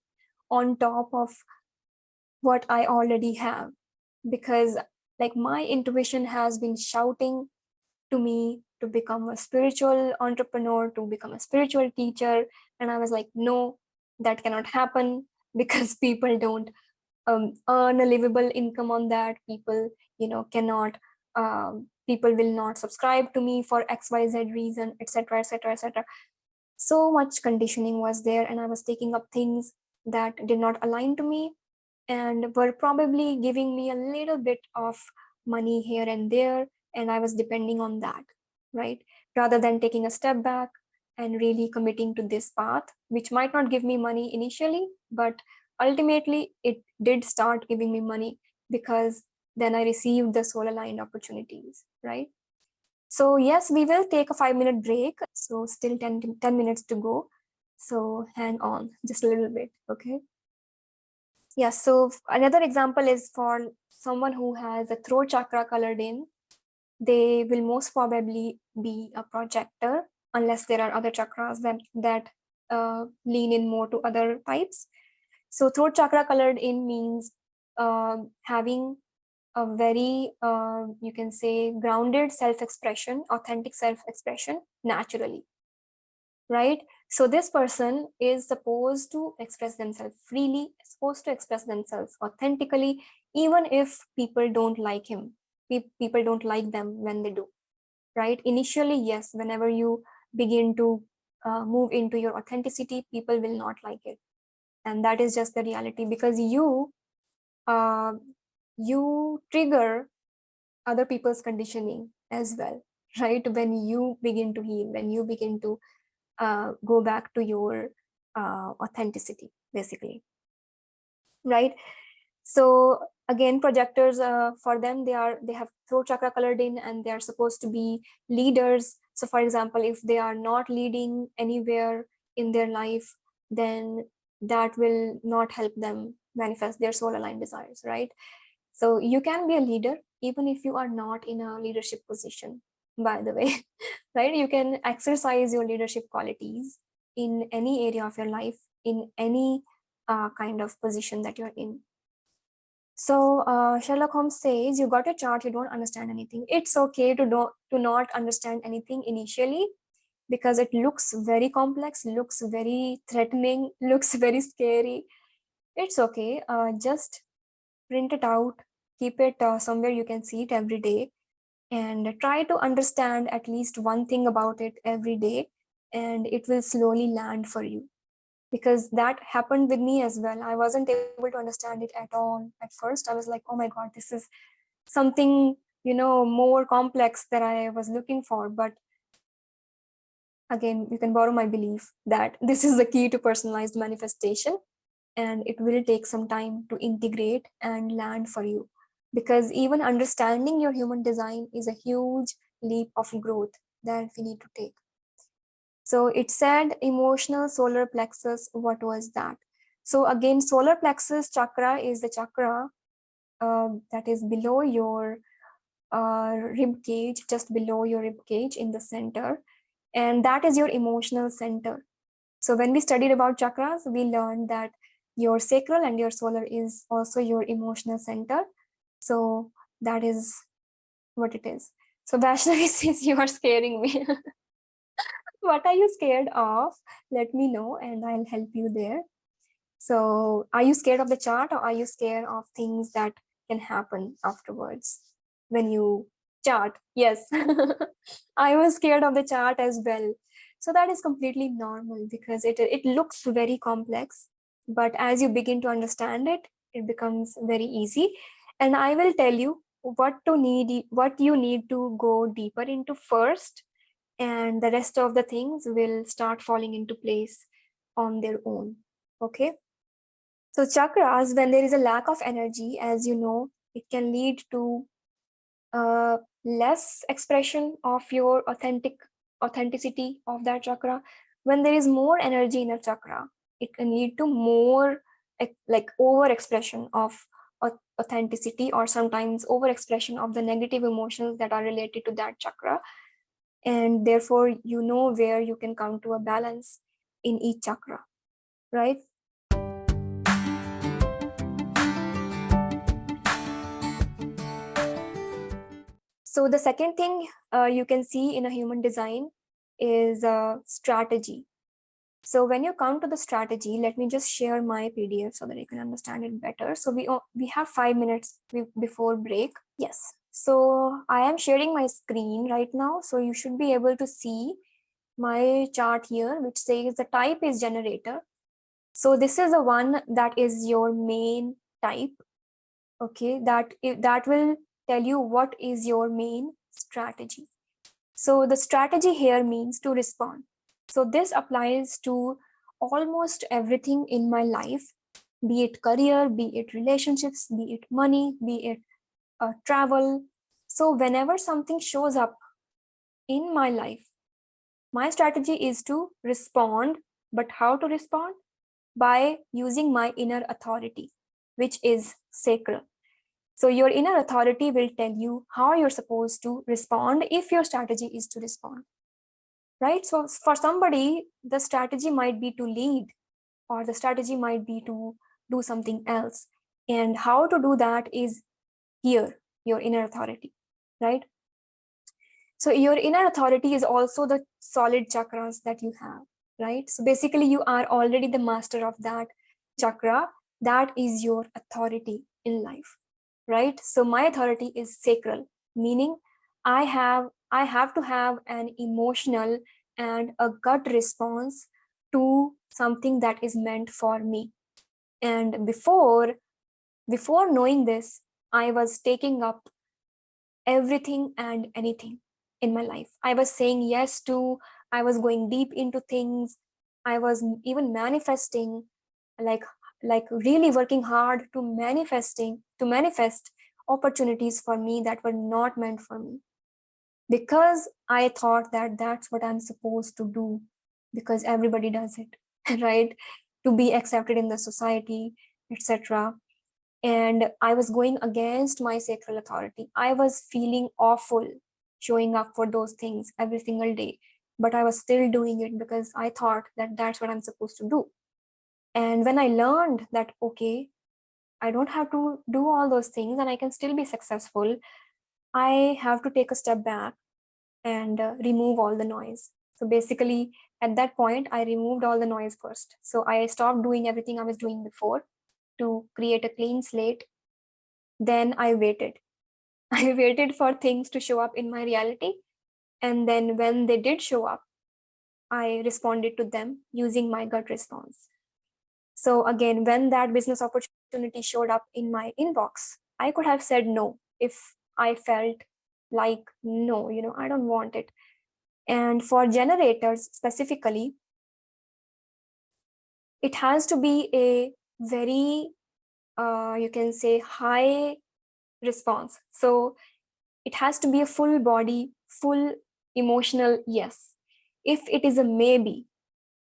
on top of what I already have. Because like my intuition has been shouting to me to become a spiritual entrepreneur, to become a spiritual teacher. And I was like, no, that cannot happen because people don't earn a livable income on that. People, cannot, people will not subscribe to me for XYZ reason, etc., etc., etc. So much conditioning was there, and I was taking up things that did not align to me and were probably giving me a little bit of money here and there, and I was depending on that, right? Rather than taking a step back and really committing to this path, which might not give me money initially, but ultimately it did start giving me money because then I received the soul aligned opportunities, right? So yes, we will take a 5-minute break. So still 10 minutes to go. So hang on just a little bit, okay? Yeah, so another example is for someone who has a throat chakra colored in, they will most probably be a projector unless there are other chakras that lean in more to other types. So throat chakra colored in means having a very, you can say, grounded self-expression, authentic self-expression naturally, right? So this person is supposed to express themselves freely, supposed to express themselves authentically, even if people don't like him, people don't like them when they do, right? Initially, yes, whenever you begin to move into your authenticity, people will not like it. And that is just the reality, because uh, you trigger other people's conditioning as well, right? When you begin to heal, when you begin to go back to your authenticity, basically, right? So again, projectors, for them, they have throat chakra colored in, and they are supposed to be leaders. So for example, if they are not leading anywhere in their life, then that will not help them manifest their soul aligned desires, right? So you can be a leader even if you are not in a leadership position, by the way, right? You can exercise your leadership qualities in any area of your life, in any kind of position that you're in. So Sherlock Holmes says, you got a chart, you don't understand anything. It's okay to not understand anything initially, because it looks very complex, looks very threatening, looks very scary. It's okay. Just print it out, keep it somewhere you can see it every day, and try to understand at least one thing about it every day, and it will slowly land for you. Because that happened with me as well. I wasn't able to understand it at all at first. I was like, oh my God, this is something, more complex that I was looking for. But again, you can borrow my belief that this is the key to personalized manifestation, and it will take some time to integrate and land for you, because even understanding your human design is a huge leap of growth that we need to take. So it said emotional solar plexus. What was that? So again, solar plexus chakra is the chakra that is below your rib cage, just below your rib cage in the center, and that is your emotional center. So when we studied about chakras, we learned that your sacral and your solar is also your emotional center. So that is what it is. So Vaishnavi says, you are scaring me. What are you scared of? Let me know and I'll help you there. So are you scared of the chart, or are you scared of things that can happen afterwards when you chart? Yes, I was scared of the chart as well. So that is completely normal, because it looks very complex, but as you begin to understand it, it becomes very easy. And I will tell you what you need to go deeper into first, and the rest of the things will start falling into place on their own. Okay. So chakras, when there is a lack of energy, as you know, it can lead to less expression of your authenticity of that chakra. When there is more energy in a chakra, it can lead to more like over expression of authenticity, or sometimes over expression of the negative emotions that are related to that chakra. And therefore, you know where you can come to a balance in each chakra, right? So the second thing you can see in a human design is strategy. So when you come to the strategy, let me just share my PDF so that you can understand it better. So we have 5 minutes before break. Yes. So I am sharing my screen right now. So you should be able to see my chart here, which says the type is generator. So this is the one that is your main type. Okay, that will tell you what is your main strategy. So the strategy here means to respond. So this applies to almost everything in my life, be it career, be it relationships, be it money, be it travel. So whenever something shows up in my life, my strategy is to respond. But how to respond? By using my inner authority, which is sacral. So your inner authority will tell you how you're supposed to respond if your strategy is to respond, right? So for somebody, the strategy might be to lead, or the strategy might be to do something else. And how to do that is here, your inner authority, right? So your inner authority is also the solid chakras that you have, right? So basically, you are already the master of that chakra. That is your authority in life, right? So my authority is sacral, meaning I have to have an emotional and a gut response to something that is meant for me. And before knowing this, I was taking up everything and anything in my life. I was saying yes to, I was going deep into things. I was even manifesting, like like really working hard to manifest opportunities for me that were not meant for me, because I thought that that's what I'm supposed to do, because everybody does it, right? To be accepted in the society, etc. And I was going against my sacral authority. I was feeling awful showing up for those things every single day, but I was still doing it because I thought that that's what I'm supposed to do. And when I learned that, okay, I don't have to do all those things and I can still be successful, I have to take a step back and remove all the noise. So basically, at that point, I removed all the noise first. So I stopped doing everything I was doing before to create a clean slate. Then I waited. I waited for things to show up in my reality. And then when they did show up, I responded to them using my gut response. So again, when that business opportunity showed up in my inbox, I could have said no if I felt like, no, I don't want it. And for generators specifically, it has to be a very, you can say, high response. So it has to be a full body, full emotional yes. If it is a maybe,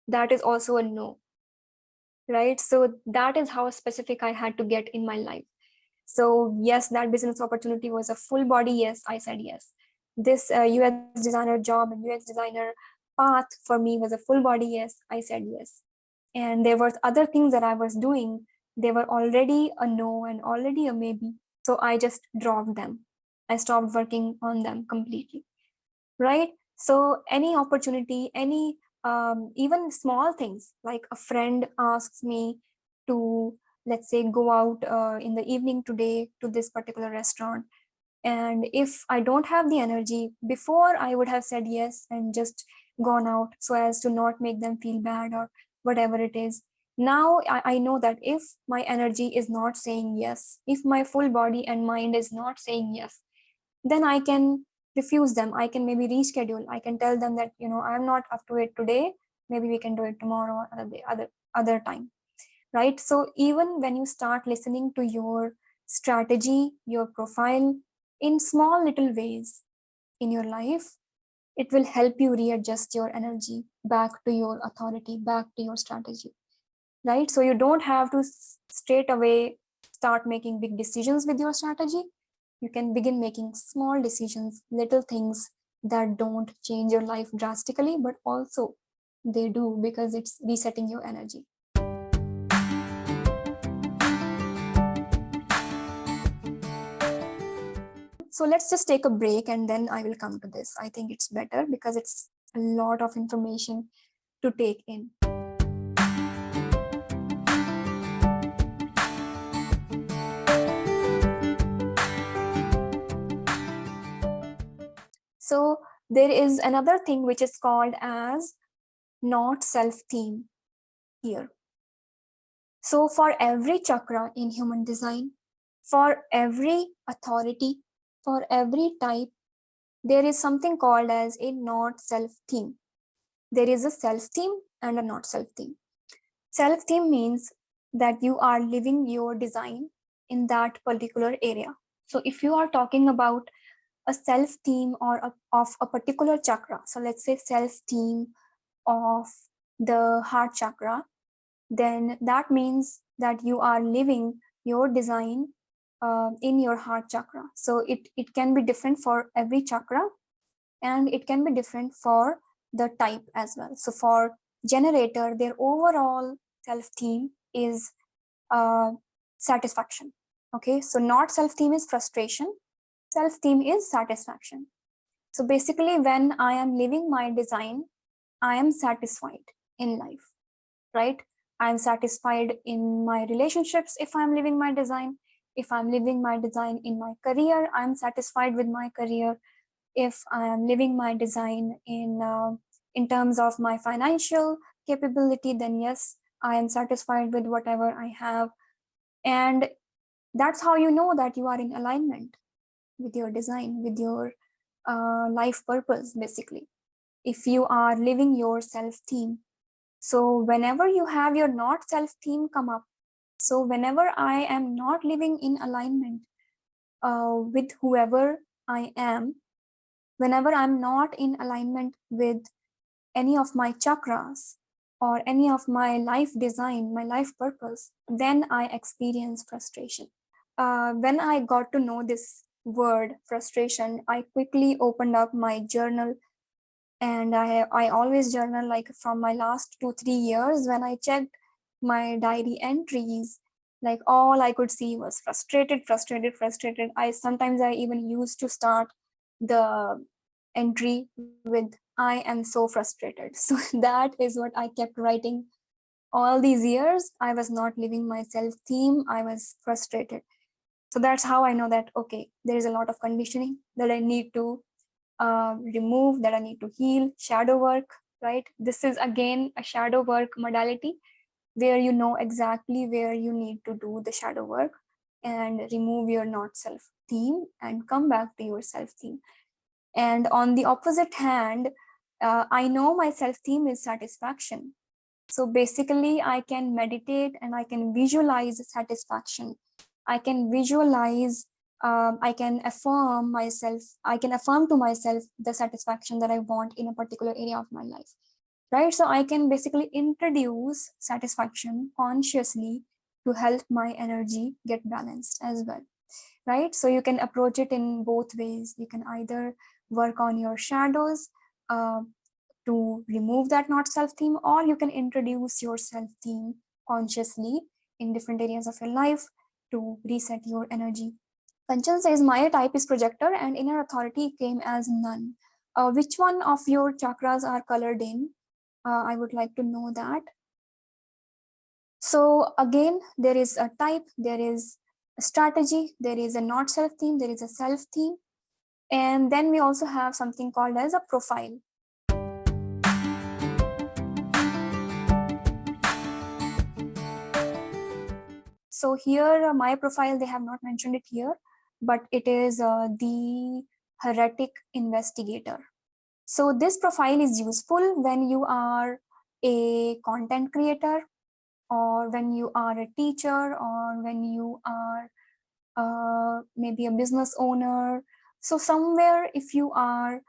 that is also a no, right? So that is how specific I had to get in my life. So yes, that business opportunity was a full body yes, I said yes. This UX designer job and UX designer path for me was a full body yes, I said yes. And there were other things that I was doing, they were already a no and already a maybe. So I just dropped them. I stopped working on them completely, right? So any opportunity, any even small things, like a friend asks me to, let's say, go out in the evening today to this particular restaurant, and if I don't have the energy, before I would have said yes and just gone out so as to not make them feel bad or whatever it is. Now I know that if my energy is not saying yes, if my full body and mind is not saying yes, then I can refuse them. I can maybe reschedule. I can tell them that, I'm not up to it today. Maybe we can do it tomorrow or other day, other time, right? So even when you start listening to your strategy, your profile in small little ways in your life, it will help you readjust your energy back to your authority, back to your strategy, right? So you don't have to straight away start making big decisions with your strategy. You can begin making small decisions, little things that don't change your life drastically, but also they do, because it's resetting your energy. So let's just take a break and then I will come to this. I think it's better because it's a lot of information to take in. So there is another thing which is called as not self-theme here. So for every chakra in human design, for every authority, for every type, there is something called as a not self-theme. there is a self-theme and a not self-theme. Self-theme means that you are living your design in that particular area. So if you are talking about a self-theme or of a particular chakra, so let's say self-theme of the heart chakra, then that means that you are living your design in your heart chakra. So it can be different for every chakra, and it can be different for the type as well. So for generator, their overall self-theme is satisfaction. Okay, so not self-theme is frustration, self-theme is satisfaction. So basically, when I am living my design, I am satisfied in life, right? I'm satisfied in my relationships if I'm living my design. If I'm living my design in my career, I'm satisfied with my career. If I am living my design in terms of my financial capability, then yes, I am satisfied with whatever I have. And that's how you know that you are in alignment with your design, with your life purpose, basically. If you are living your self-theme. So whenever you have your not self-theme come up, so whenever I am not living in alignment with whoever I am, whenever I'm not in alignment with any of my chakras or any of my life design, my life purpose, then I experience frustration. When I got to know this word frustration, I quickly opened up my journal, and I always journal like from my last 2-3 years. When I checked my diary entries, like all I could see was frustrated, frustrated, frustrated. I even used to start the entry with I am so frustrated. So that is what I kept writing all these years. I was not living my self theme, I was frustrated. So that's how I know that okay, there is a lot of conditioning that I need to remove, that I need to heal. Shadow work, right? This is again a shadow work modality where you know exactly where you need to do the shadow work and remove your not self theme and come back to your self theme. And on the opposite hand, I know my self theme is satisfaction. So basically, I can meditate and I can visualize satisfaction. I can visualize, I can affirm myself, I can affirm to myself the satisfaction that I want in a particular area of my life, right? So I can basically introduce satisfaction consciously to help my energy get balanced as well, right? So you can approach it in both ways. You can either work on your shadows to remove that not self theme, or you can introduce your self theme consciously in different areas of your life to reset your energy. Kanchan says, my type is projector and inner authority came as none. Which one of your chakras are colored in? I would like to know that. So again, there is a type, there is a strategy, there is a not self theme, there is a self theme. And then we also have something called as a profile. So here, my profile, they have not mentioned it here, but it is the heretic investigator. So this profile is useful when you are a content creator, or when you are a teacher, or when you are maybe a business owner. So somewhere if you are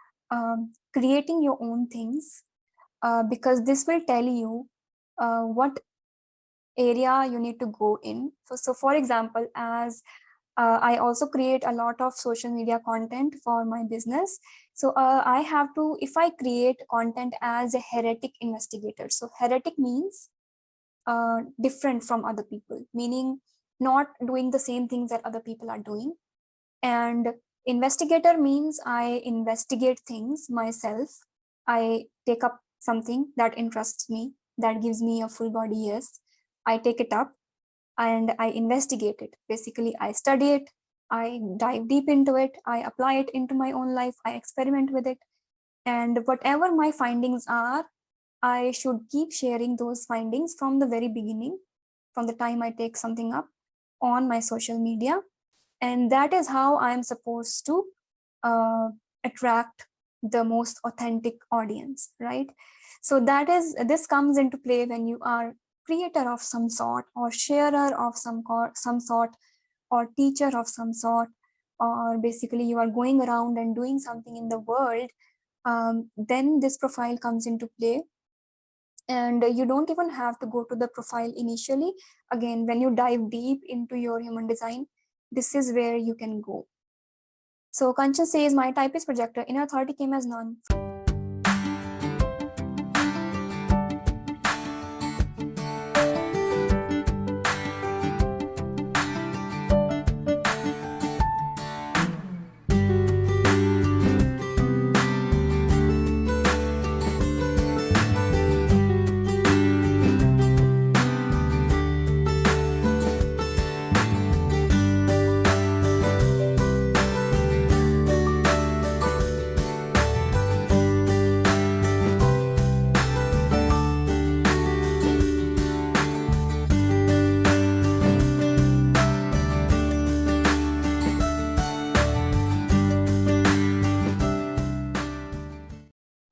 creating your own things, because this will tell you what area you need to go in. So for example, as I also create a lot of social media content for my business. So I have to, if I create content as a heretic investigator, so heretic means different from other people, meaning not doing the same things that other people are doing. And investigator means I investigate things myself. I take up something that interests me, that gives me a full body yes. I take it up and I investigate it. Basically, I study it, I dive deep into it, I apply it into my own life, I experiment with it. And whatever my findings are, I should keep sharing those findings from the very beginning, from the time I take something up on my social media. And that is how I am supposed to attract the most authentic audience, right? So this comes into play when you are creator of some sort, or sharer of some sort, or teacher of some sort, or basically you are going around and doing something in the world. Then this profile comes into play, and you don't even have to go to the profile initially. Again, when you dive deep into your human design, this is where you can go. So Kanchan says, my type is projector, inner authority came as none.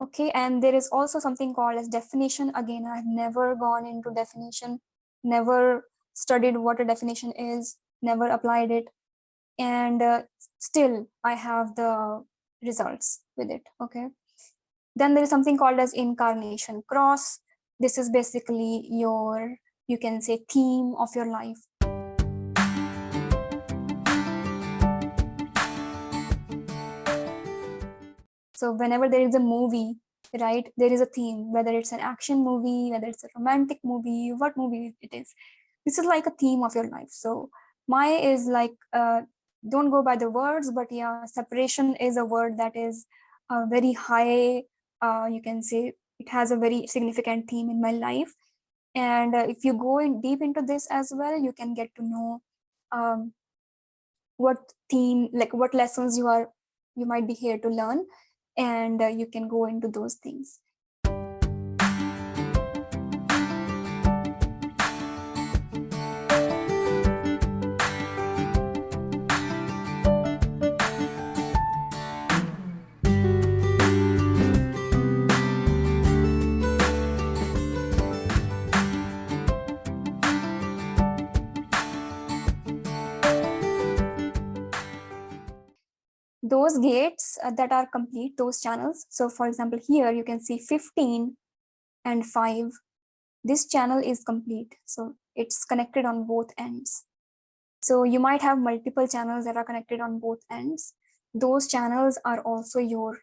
Okay, and there is also something called as definition. Again, I've never gone into definition, never studied what a definition is, never applied it, and still I have the results with it. Okay, then there is something called as Incarnation Cross. This is basically your, you can say, theme of your life. So whenever there is a movie, right, there is a theme, whether it's an action movie, whether it's a romantic movie, what movie it is. This is like a theme of your life. So my is like, don't go by the words, but yeah, separation is a word that is very high. You can say it has a very significant theme in my life. And if you go in deep into this as well, you can get to know what theme, like what lessons you might be here to learn, and you can go into those things. Those gates that are complete, those channels. So for example, here you can see 15 and 5. This channel is complete. So it's connected on both ends. So you might have multiple channels that are connected on both ends. Those channels are also your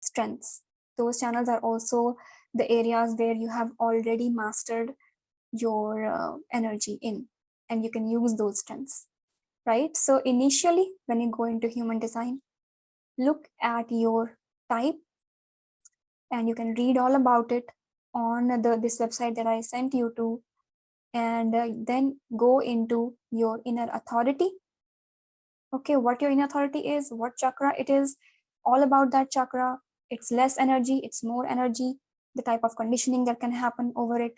strengths. Those channels are also the areas where you have already mastered your energy in, and you can use those strengths, right? So initially, when you go into human design, look at your type, and you can read all about it on this website that I sent you to, and then go into your inner authority. Okay, what your inner authority is, what chakra it is, all about that chakra. It's less energy, it's more energy, the type of conditioning that can happen over it.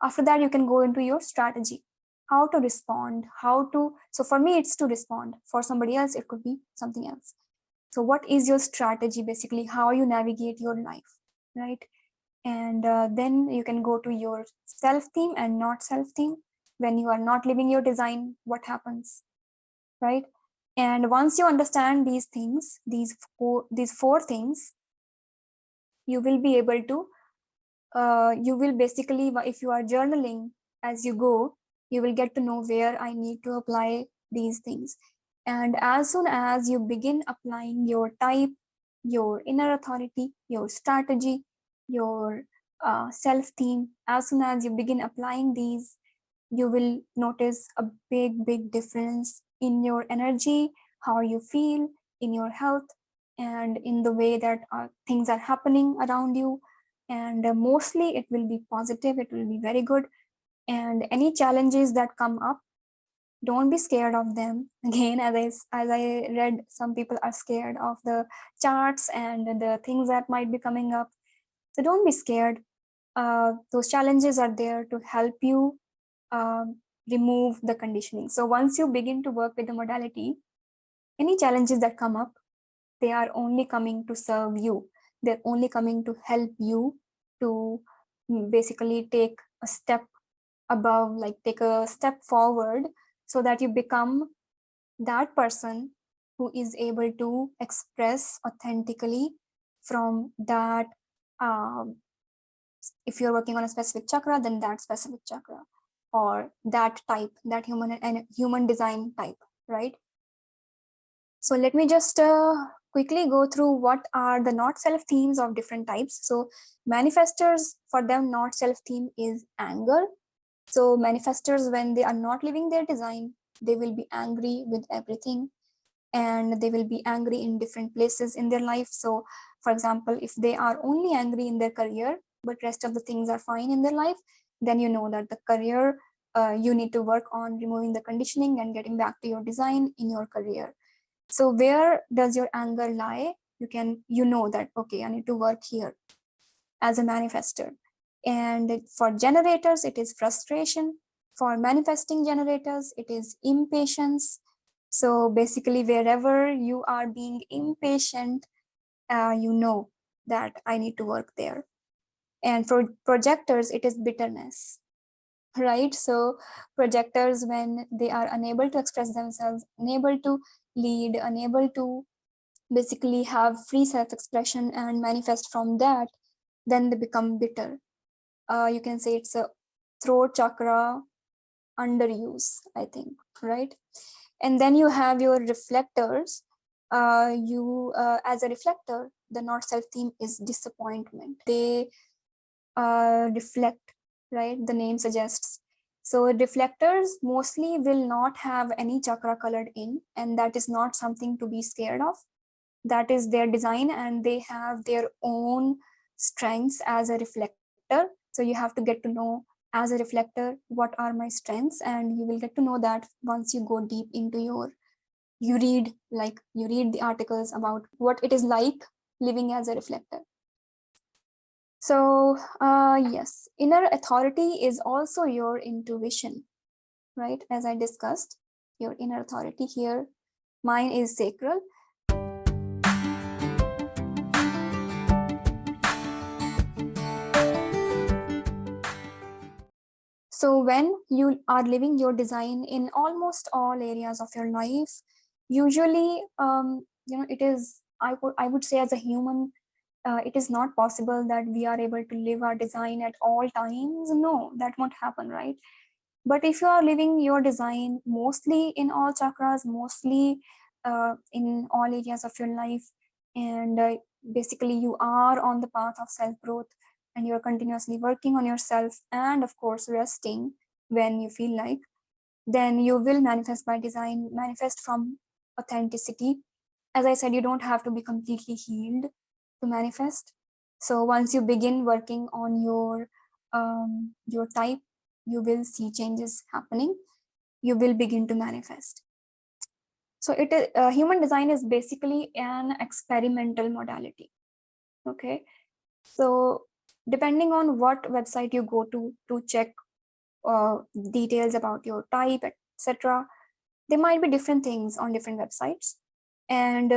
After that, you can go into your strategy, how to respond, so for me, it's to respond. For somebody else, it could be something else. So what is your strategy, basically, how you navigate your life, right? And then you can go to your self-theme and not self-theme. When you are not living your design, what happens, right? And once you understand these things, these four things, you will be able to, you will basically, if you are journaling as you go, you will get to know where I need to apply these things. And as soon as you begin applying your type, your inner authority, your strategy, your self-theme, as soon as you begin applying these, you will notice a big difference in your energy, how you feel, in your health, and in the way that things are happening around you. And mostly it will be positive, it will be very good. And any challenges that come up, don't be scared of them. Again, as I read, some people are scared of the charts and the things that might be coming up. So don't be scared. Those challenges are there to help you remove the conditioning. So once you begin to work with the modality, any challenges that come up, They are only coming to serve you. They're only coming to help you to basically take a step above, like take a step forward, so that you become that person who is able to express authentically from that. If you're working on a specific chakra, then that specific chakra, or that type, that human design type, right? So let me just quickly go through what are the not self themes of different types. So manifestors, for them, not self theme is anger. So manifestors, when they are not living their design, they will be angry with everything, and they will be angry in different places in their life. So for example, if they are only angry in their career, but rest of the things are fine in their life, then you know that the career, you need to work on removing the conditioning and getting back to your design in your career. So where does your anger lie? You know that, okay, I need to work here as a manifestor. And for generators, it is frustration. For manifesting generators, it is impatience. So basically, wherever you are being impatient, you know that I need to work there. And for projectors, it is bitterness, right? So projectors, when they are unable to express themselves, unable to lead, unable to basically have free self-expression and manifest from that, then they become bitter. You can say it's a throat chakra underuse, I think, right? And then you have your reflectors. As a reflector, the not self theme is disappointment. They reflect, right? The name suggests. So reflectors mostly will not have any chakra colored in, and that is not something to be scared of. That is their design, and they have their own strengths as a reflector. So you have to get to know, as a reflector, what are my strengths, and you will get to know that once you go deep into you read the articles about what it is like living as a reflector. So yes, inner authority is also your intuition, right? As I discussed, your inner authority here, mine is sacral. So when you are living your design in almost all areas of your life, usually, it is, I would say, as a human, it is not possible that we are able to live our design at all times. No, that won't happen, right? But if you are living your design mostly in all chakras, mostly in all areas of your life, and basically you are on the path of self-growth, and you're continuously working on yourself, and of course resting when you feel like, then you will manifest by design, manifest from authenticity. As I said, you don't have to be completely healed to manifest. So once you begin working on your type, you will see changes happening. You will begin to manifest. So it is human design is basically an experimental modality. Okay, so depending on what website you go to check details about your type, etc., there might be different things on different websites. And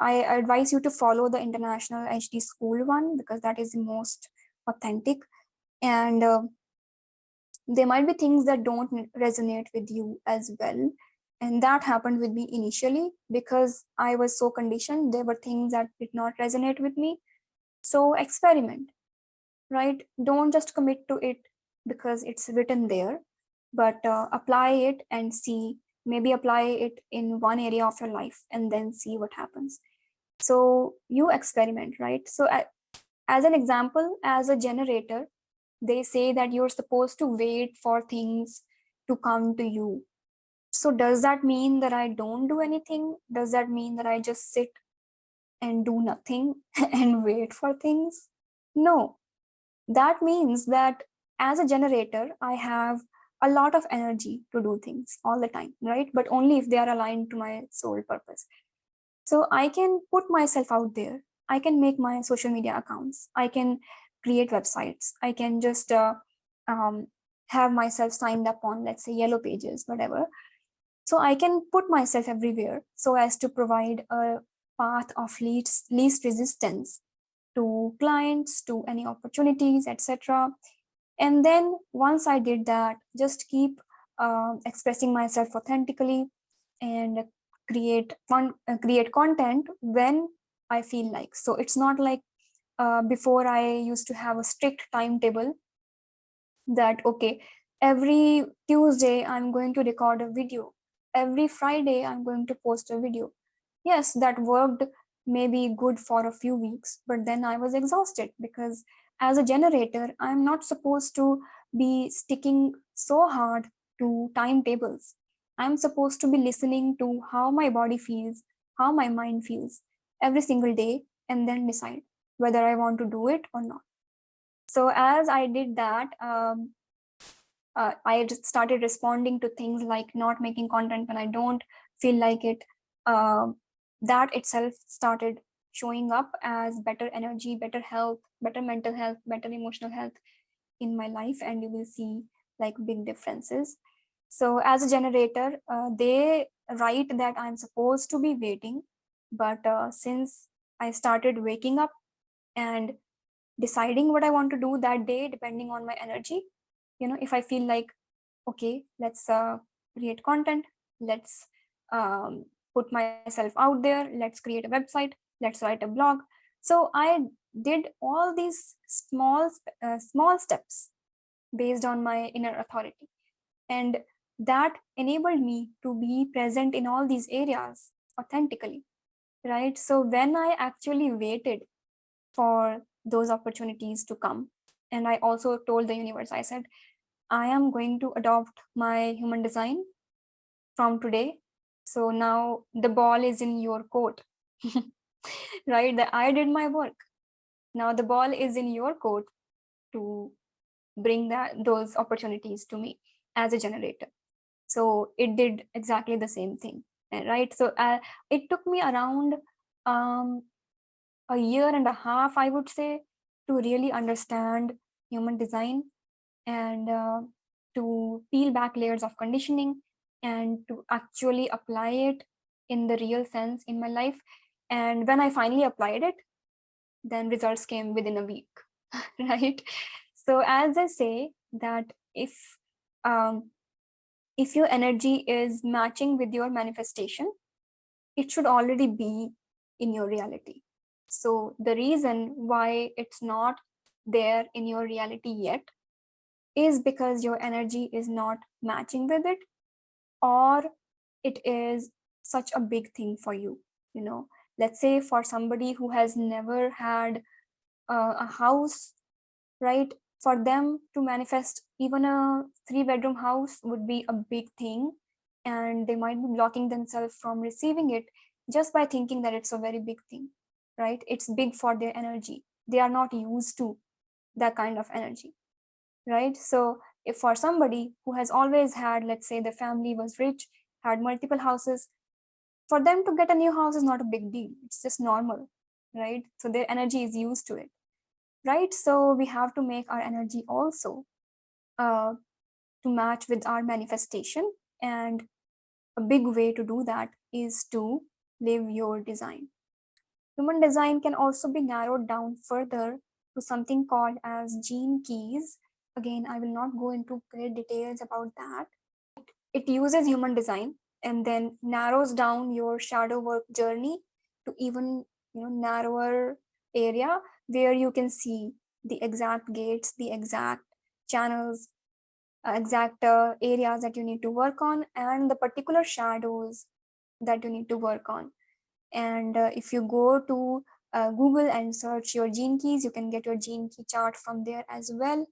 I advise you to follow the International HD School one, because that is the most authentic. And there might be things that don't resonate with you as well. And that happened with me initially, because I was so conditioned. There were things that did not resonate with me. So experiment, right? Don't just commit to it because it's written there, but apply it and see. Maybe apply it in one area of your life and then see what happens. So you experiment, right? So as an example, as a generator, they say that you're supposed to wait for things to come to you. So does that mean that I don't do anything? Does that mean that I just sit and do nothing and wait for things? No. That means that as a generator, I have a lot of energy to do things all the time, right? But only if they are aligned to my soul purpose. So I can put myself out there. I can make my social media accounts. I can create websites. I can just have myself signed up on, let's say, Yellow Pages, whatever. So I can put myself everywhere so as to provide a path of least resistance to clients, to any opportunities, etc. And then once I did that, just keep expressing myself authentically and create content when I feel like. So it's not like before I used to have a strict timetable that, okay, every Tuesday I'm going to record a video, every Friday I'm going to post a video. Yes, that worked maybe good for a few weeks, but then I was exhausted because as a generator, I'm not supposed to be sticking so hard to timetables. I'm supposed to be listening to how my body feels, how my mind feels every single day, and then decide whether I want to do it or not. So as I did that, I just started responding to things like not making content when I don't feel like it. That itself started showing up as better energy, better health, better mental health, better emotional health in my life, and you will see like big differences. So as a generator, they write that I'm supposed to be waiting, but since I started waking up and deciding what I want to do that day, depending on my energy, if I feel like, okay, let's create content, let's put myself out there, let's create a website, let's write a blog. So I did all these small steps based on my inner authority, and that enabled me to be present in all these areas authentically, right? So when I actually waited for those opportunities to come, and I also told the universe, I said, I am going to adopt my human design from today. So now the ball is in your court, right? That I did my work. Now the ball is in your court to bring those opportunities to me as a generator. So it did exactly the same thing, right? So it took me around a year and a half, I would say, to really understand human design and to peel back layers of conditioning and to actually apply it in the real sense in my life. And when I finally applied it, then results came within a week, right? So as I say that um, if your energy is matching with your manifestation, it should already be in your reality. So the reason why it's not there in your reality yet is because your energy is not matching with it, or it is such a big thing for you. Let's say for somebody who has never had a house, right? For them to manifest even a 3-bedroom house would be a big thing, and they might be blocking themselves from receiving it just by thinking that it's a very big thing, right? It's big for their energy. They are not used to that kind of energy, right? So if for somebody who has always had, let's say the family was rich, had multiple houses, for them to get a new house is not a big deal. It's just normal, right? So their energy is used to it, right? So we have to make our energy also uh, to match with our manifestation. And a big way to do that is to live your design. Human design can also be narrowed down further to something called as gene keys. Again, I will not go into great details about that. It uses human design and then narrows down your shadow work journey to even narrower area where you can see the exact gates, the exact channels, exact areas that you need to work on, and the particular shadows that you need to work on. And if you go to Google and search your gene keys, you can get your gene key chart from there as well.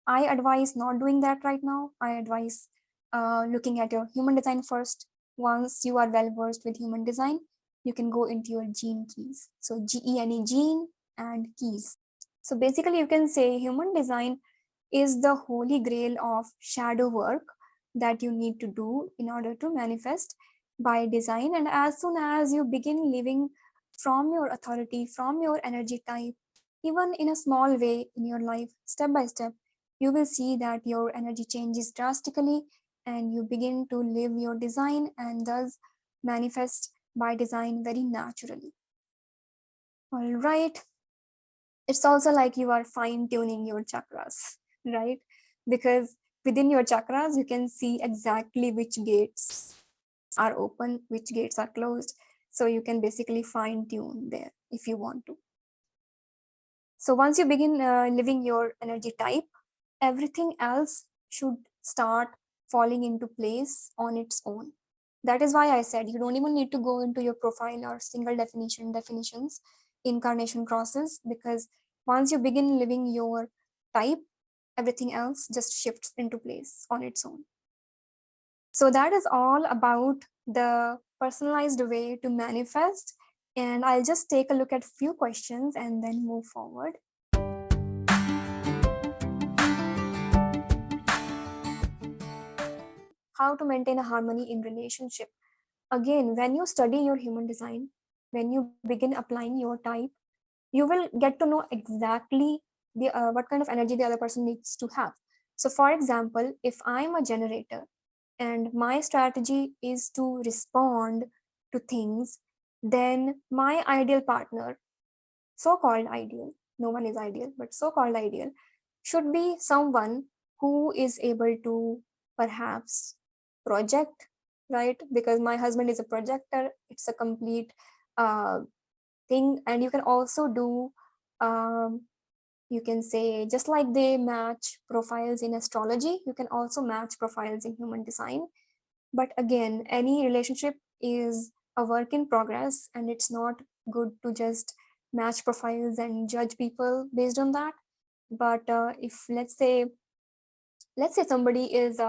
I advise not doing that right now. I advise looking at your human design first. Once you are well versed with human design, you can go into your gene keys. So GENE, gene, and keys. So basically you can say human design is the holy grail of shadow work that you need to do in order to manifest by design. And as soon as you begin living from your authority, from your energy type, even in a small way in your life, step by step, you will see that your energy changes drastically and you begin to live your design and thus manifest by design very naturally. All right. It's also like you are fine tuning your chakras, right? Because within your chakras, you can see exactly which gates are open, which gates are closed. So you can basically fine tune there if you want to. So once you begin living your energy type, everything else should start falling into place on its own. That is why I said you don't even need to go into your profile or single definitions, incarnation crosses, because once you begin living your type, everything else just shifts into place on its own. So that is all about the personalized way to manifest. And I'll just take a look at few questions and then move forward. How to maintain a harmony in relationship. Again, when you study your human design, when you begin applying your type, you will get to know exactly what kind of energy the other person needs to have. So for example, if I'm a generator and my strategy is to respond to things, then my ideal partner, so-called ideal, no one is ideal, but so-called ideal, should be someone who is able to perhaps project, right? Because my husband is a projector, it's a complete uh, thing. And you can also do, you can say, just like they match profiles in astrology, you can also match profiles in human design. But again, any relationship is a work in progress, and it's not good to just match profiles and judge people based on that. But if let's say somebody is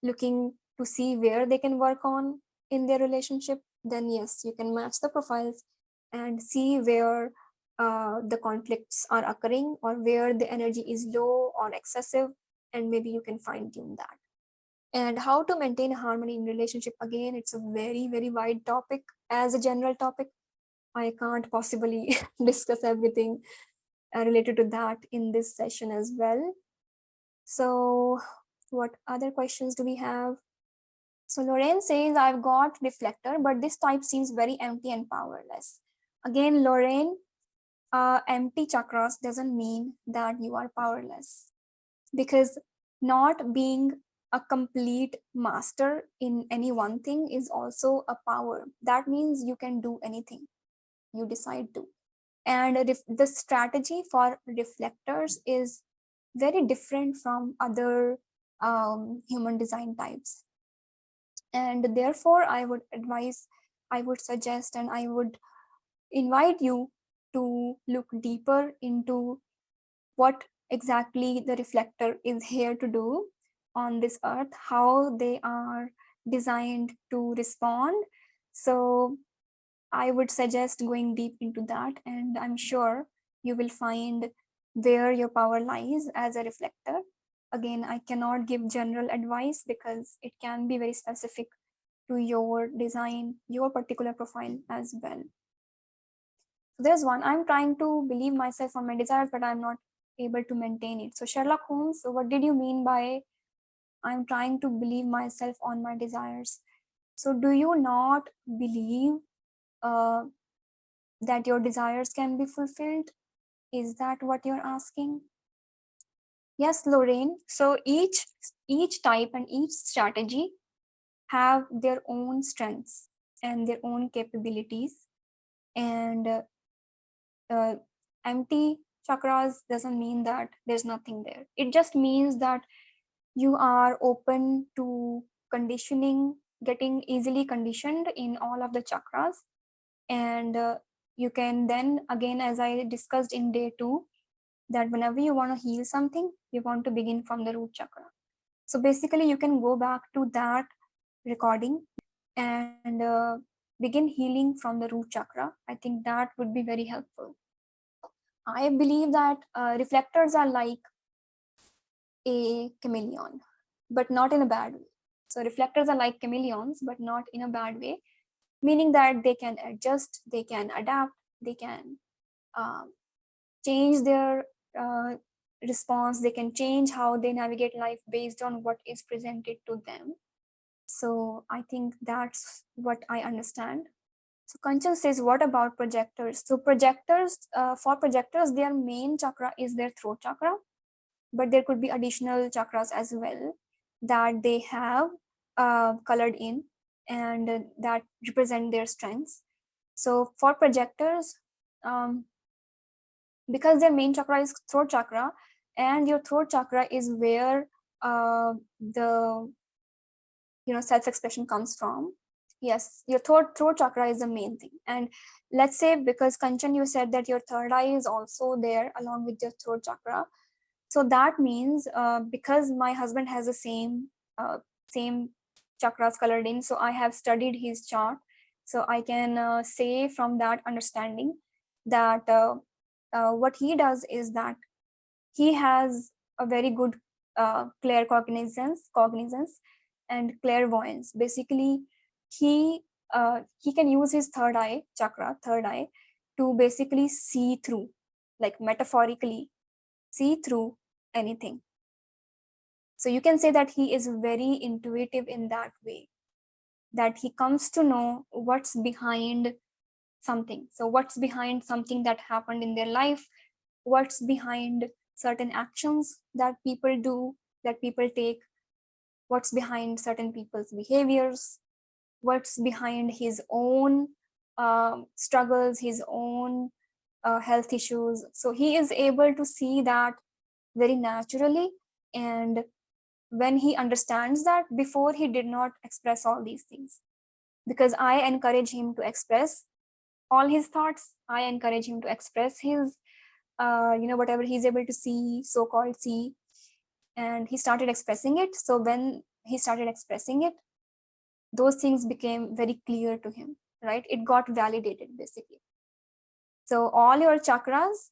looking to see where they can work on in their relationship, then yes, you can match the profiles and see where the conflicts are occurring or where the energy is low or excessive, and maybe you can fine tune that. And how to maintain harmony in relationship, again, it's a very very wide topic. As a general topic, I can't possibly discuss everything related to that in this session as well. So what other questions do we have? So Lorraine says, I've got reflector, but this type seems very empty and powerless. Again, Lorraine, empty chakras doesn't mean that you are powerless, because not being a complete master in any one thing is also a power. That means you can do anything you decide to. And the strategy for reflectors is very different from other human design types. And therefore, I would suggest, and I would invite you to look deeper into what exactly the reflector is here to do on this earth, how they are designed to respond. So I would suggest going deep into that, and I'm sure you will find where your power lies as a reflector. Again, I cannot give general advice because it can be very specific to your design, your particular profile as well. So there's one, I'm trying to believe myself on my desires, but I'm not able to maintain it. So Sherlock Holmes, what did you mean by I'm trying to believe myself on my desires? So do you not believe uh, that your desires can be fulfilled? Is that what you're asking? Yes, Lorraine. So each type and each strategy have their own strengths and their own capabilities. And empty chakras doesn't mean that there's nothing there. It just means that you are open to conditioning, getting easily conditioned in all of the chakras. And you can then, again, as I discussed in day 2, that whenever you want to heal something, you want to begin from the root chakra. So basically, you can go back to that recording and begin healing from the root chakra. I think that would be very helpful. I believe that reflectors are like a chameleon, but not in a bad way. So reflectors are like chameleons, but not in a bad way, meaning that they can adjust, they can adapt, they can change their uh, response, they can change how they navigate life based on what is presented to them. So I think that's what I understand. So Kanchan says, what about projectors? So projectors, for projectors, their main chakra is their throat chakra, but there could be additional chakras as well that they have colored in and that represent their strengths. So for projectors, because their main chakra is throat chakra, and your throat chakra is where the self-expression comes from. Yes, your throat chakra is the main thing. And let's say, because Kanchan, you said that your third eye is also there along with your throat chakra. So that means because my husband has the same chakras colored in, so I have studied his chart. So I can say from that understanding that what he does is that he has a very good cognizance and clairvoyance. Basically, he can use his third eye to basically see through, like metaphorically see through anything. So you can say that he is very intuitive in that way, that he comes to know what's behind something. So what's behind something that happened in their life, what's behind certain actions that people do, that people take, what's behind certain people's behaviors, what's behind his own struggles, his own health issues. So he is able to see that very naturally. And when he understands that, before he did not express all these things, because I encourage him to express all his thoughts. I encourage him to express his whatever he's able to see, so-called see, and he started expressing it. So when he started expressing it, those things became very clear to him, right? It got validated, basically. So all your chakras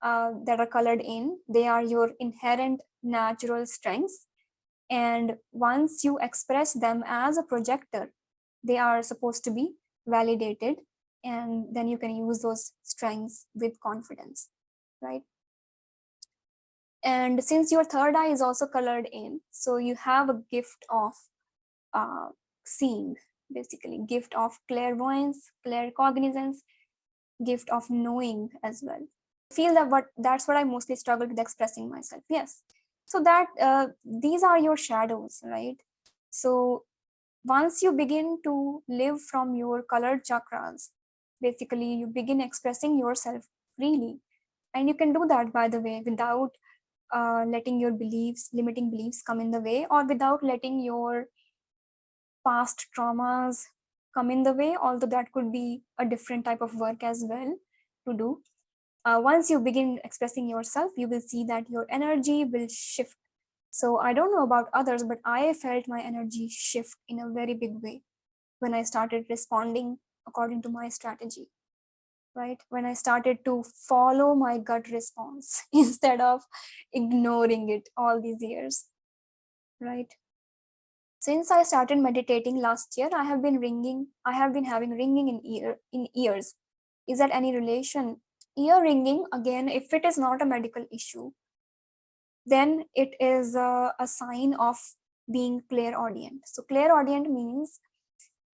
that are colored in, they are your inherent natural strengths. And once you express them as a projector, they are supposed to be validated, and then you can use those strengths with confidence, right? And since your third eye is also colored in, so you have a gift of seeing, basically, gift of clairvoyance, claircognizance, gift of knowing as well. I feel that that's what I mostly struggle with expressing myself. Yes. So that these are your shadows, right? So once you begin to live from your colored chakras, basically you begin expressing yourself freely. And you can do that, by the way, without letting your limiting beliefs come in the way, or without letting your past traumas come in the way, although that could be a different type of work as well to do. Once you begin expressing yourself, you will see that your energy will shift. So I don't know about others, but I felt my energy shift in a very big way when I started responding according to my strategy, right? When I started to follow my gut response instead of ignoring it all these years, right? Since I started meditating last year, I have been having ringing in ears. Is that any relation? Ear ringing, again, if it is not a medical issue, then it is a sign of being clairaudient. So clairaudient means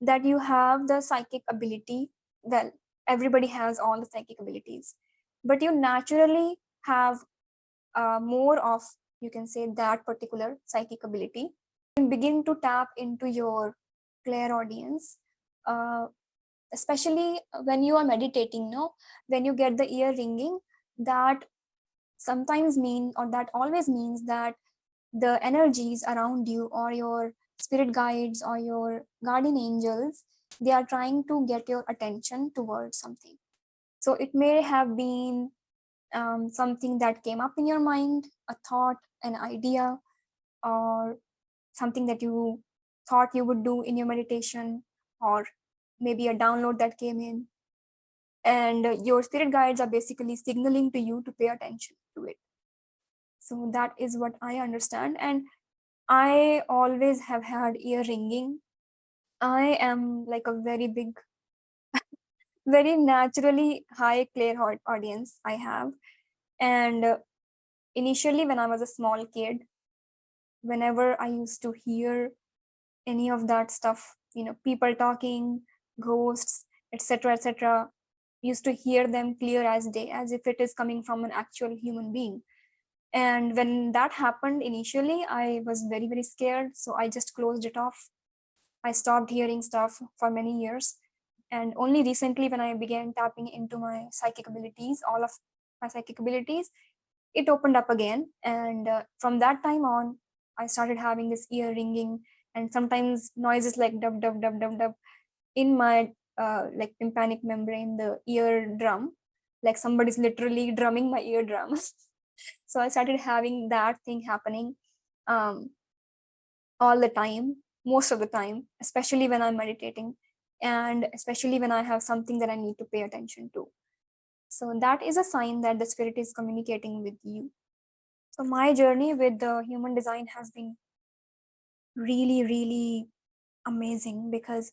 that you have the psychic ability. Well, everybody has all the psychic abilities, but you naturally have more of, you can say, that particular psychic ability. You begin to tap into your clairaudience, especially when you are meditating. No, when you get the ear ringing, that sometimes mean, or that always means, that the energies around you, or your spirit guides, or your guardian angels, they are trying to get your attention towards something. So it may have been something that came up in your mind, a thought, an idea, or something that you thought you would do in your meditation, or maybe a download that came in, and your spirit guides are basically signaling to you to pay attention to it. So that is what I understand. And I always have had ear ringing. I am like a very big, very naturally high clair audience I have. And initially, when I was a small kid, whenever I used to hear any of that stuff, people talking, ghosts, etc., etc. Used to hear them clear as day, as if it is coming from an actual human being. And when that happened initially, I was very, very scared. So I just closed it off. I stopped hearing stuff for many years. And only recently, when I began tapping into my psychic abilities, all of my psychic abilities, it opened up again. And from that time on, I started having this ear ringing and sometimes noises like dub, dub, dub, dub, dub in my like tympanic membrane, the eardrum, like somebody's literally drumming my eardrum. So I started having that thing happening um, all the time, most of the time, especially when I'm meditating and especially when I have something that I need to pay attention to. So that is a sign that the spirit is communicating with you. So my journey with the human design has been really, really amazing because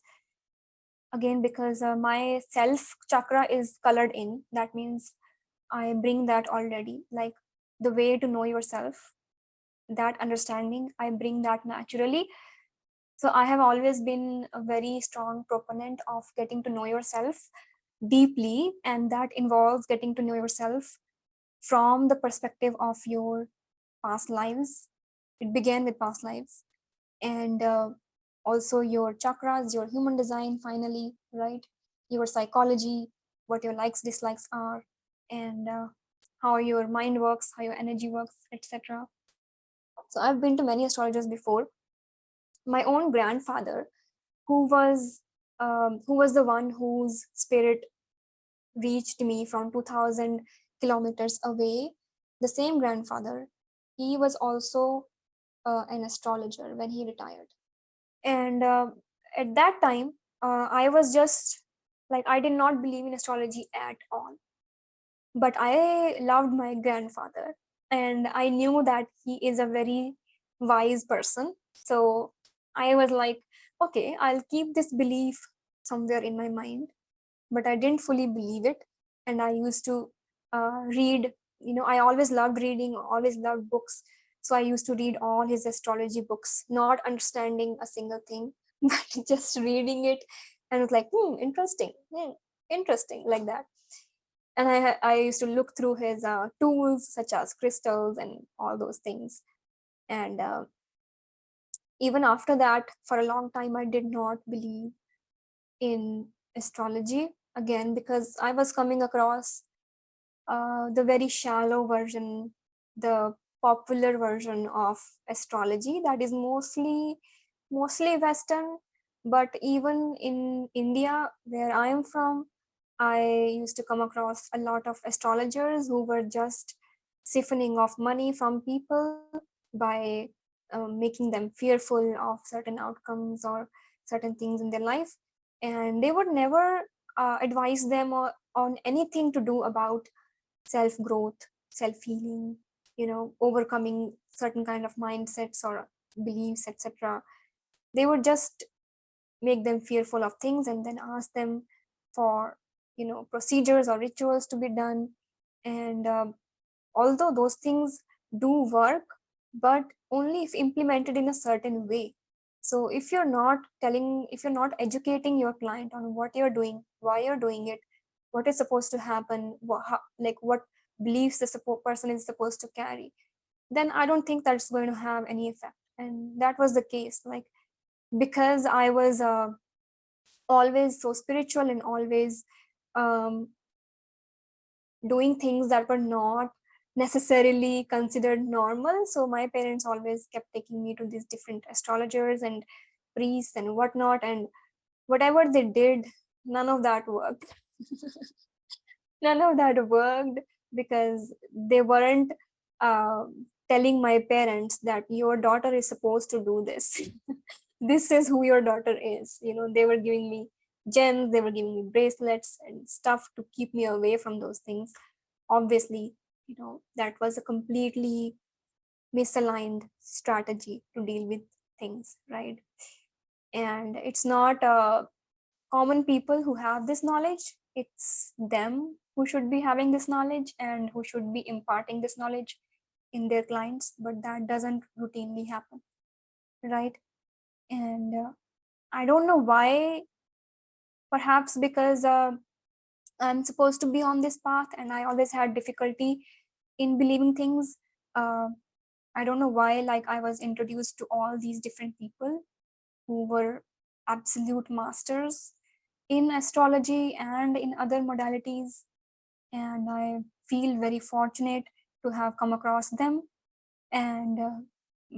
my self chakra is colored in. That means I bring that already, like the way to know yourself, that understanding, I bring that naturally. So I have always been a very strong proponent of getting to know yourself deeply, and that involves getting to know yourself from the perspective of your past lives. It began with past lives, and also your chakras, your human design, finally, right? Your psychology, what your likes, dislikes are, and how your mind works, how your energy works, etc. So I've been to many astrologers before. My own grandfather, who was the one whose spirit reached me from 2000 kilometers away, the same grandfather, he was also an astrologer when he retired. And at that time, I was just like, I did not believe in astrology at all. But I loved my grandfather, and I knew that he is a very wise person. So I was like, okay, I'll keep this belief somewhere in my mind, but I didn't fully believe it. And I used to read, I always loved reading, always loved books. So I used to read all his astrology books, not understanding a single thing, but just reading it. And it's like, interesting, interesting, like that. And I used to look through his tools such as crystals and all those things. And even after that, for a long time, I did not believe in astrology again, because I was coming across the very shallow version, the popular version of astrology that is mostly Western. But even in India, where I am from, I used to come across a lot of astrologers who were just siphoning off money from people by making them fearful of certain outcomes or certain things in their life. And they would never advise them on anything to do about self growth, self healing, overcoming certain kind of mindsets or beliefs, etc. They would just make them fearful of things and then ask them for procedures or rituals to be done. And although those things do work, but only if implemented in a certain way. So if you're not educating your client on what you're doing, why you're doing it, what is supposed to happen, what beliefs the person is supposed to carry, then I don't think that's going to have any effect. And that was the case, like, because I was always so spiritual and always um, doing things that were not necessarily considered normal. So my parents always kept taking me to these different astrologers and priests and whatnot. And whatever they did, none of that worked. None of that worked because they weren't telling my parents that your daughter is supposed to do this. This is who your daughter is. They were giving me gems, they were giving me bracelets and stuff to keep me away from those things. Obviously, that was a completely misaligned strategy to deal with things, right? And it's not common people who have this knowledge. It's them who should be having this knowledge and who should be imparting this knowledge in their clients, but that doesn't routinely happen, right? And I don't know why perhaps because I'm supposed to be on this path and I always had difficulty in believing things. I don't know why, like I was introduced to all these different people who were absolute masters in astrology and in other modalities. And I feel very fortunate to have come across them. And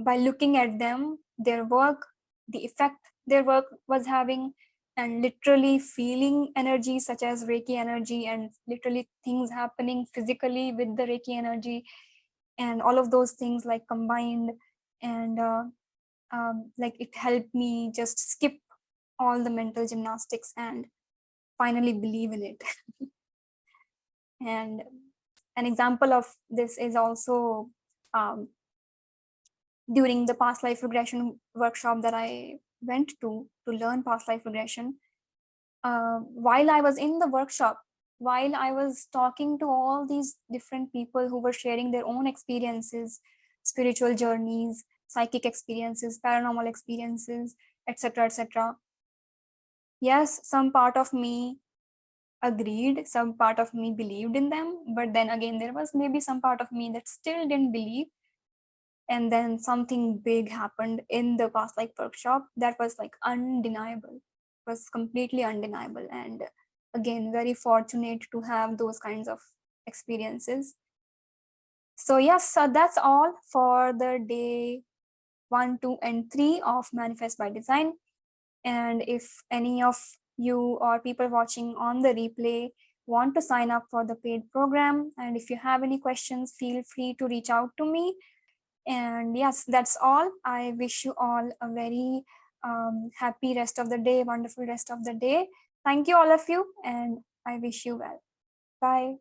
by looking at them, their work, the effect their work was having, and literally feeling energy such as Reiki energy, and literally things happening physically with the Reiki energy, and all of those things like combined, and like it helped me just skip all the mental gymnastics and finally believe in it. And an example of this is also during the past life regression workshop that I went to learn past life regression. While I was in the workshop, while I was talking to all these different people who were sharing their own experiences, spiritual journeys, psychic experiences, paranormal experiences, etc., etc. Yes, some part of me agreed, some part of me believed in them, but then again, there was maybe some part of me that still didn't believe. And then something big happened in the past life workshop that was like undeniable. It was completely undeniable, and again, very fortunate to have those kinds of experiences. So yes, so that's all for the day 1, 2, and 3 of Manifest by Design. And if any of you or people watching on the replay want to sign up for the paid program, and if you have any questions, feel free to reach out to me. And yes, that's all. I wish you all a very happy rest of the day, wonderful rest of the day. Thank you, all of you, and I wish you well. Bye.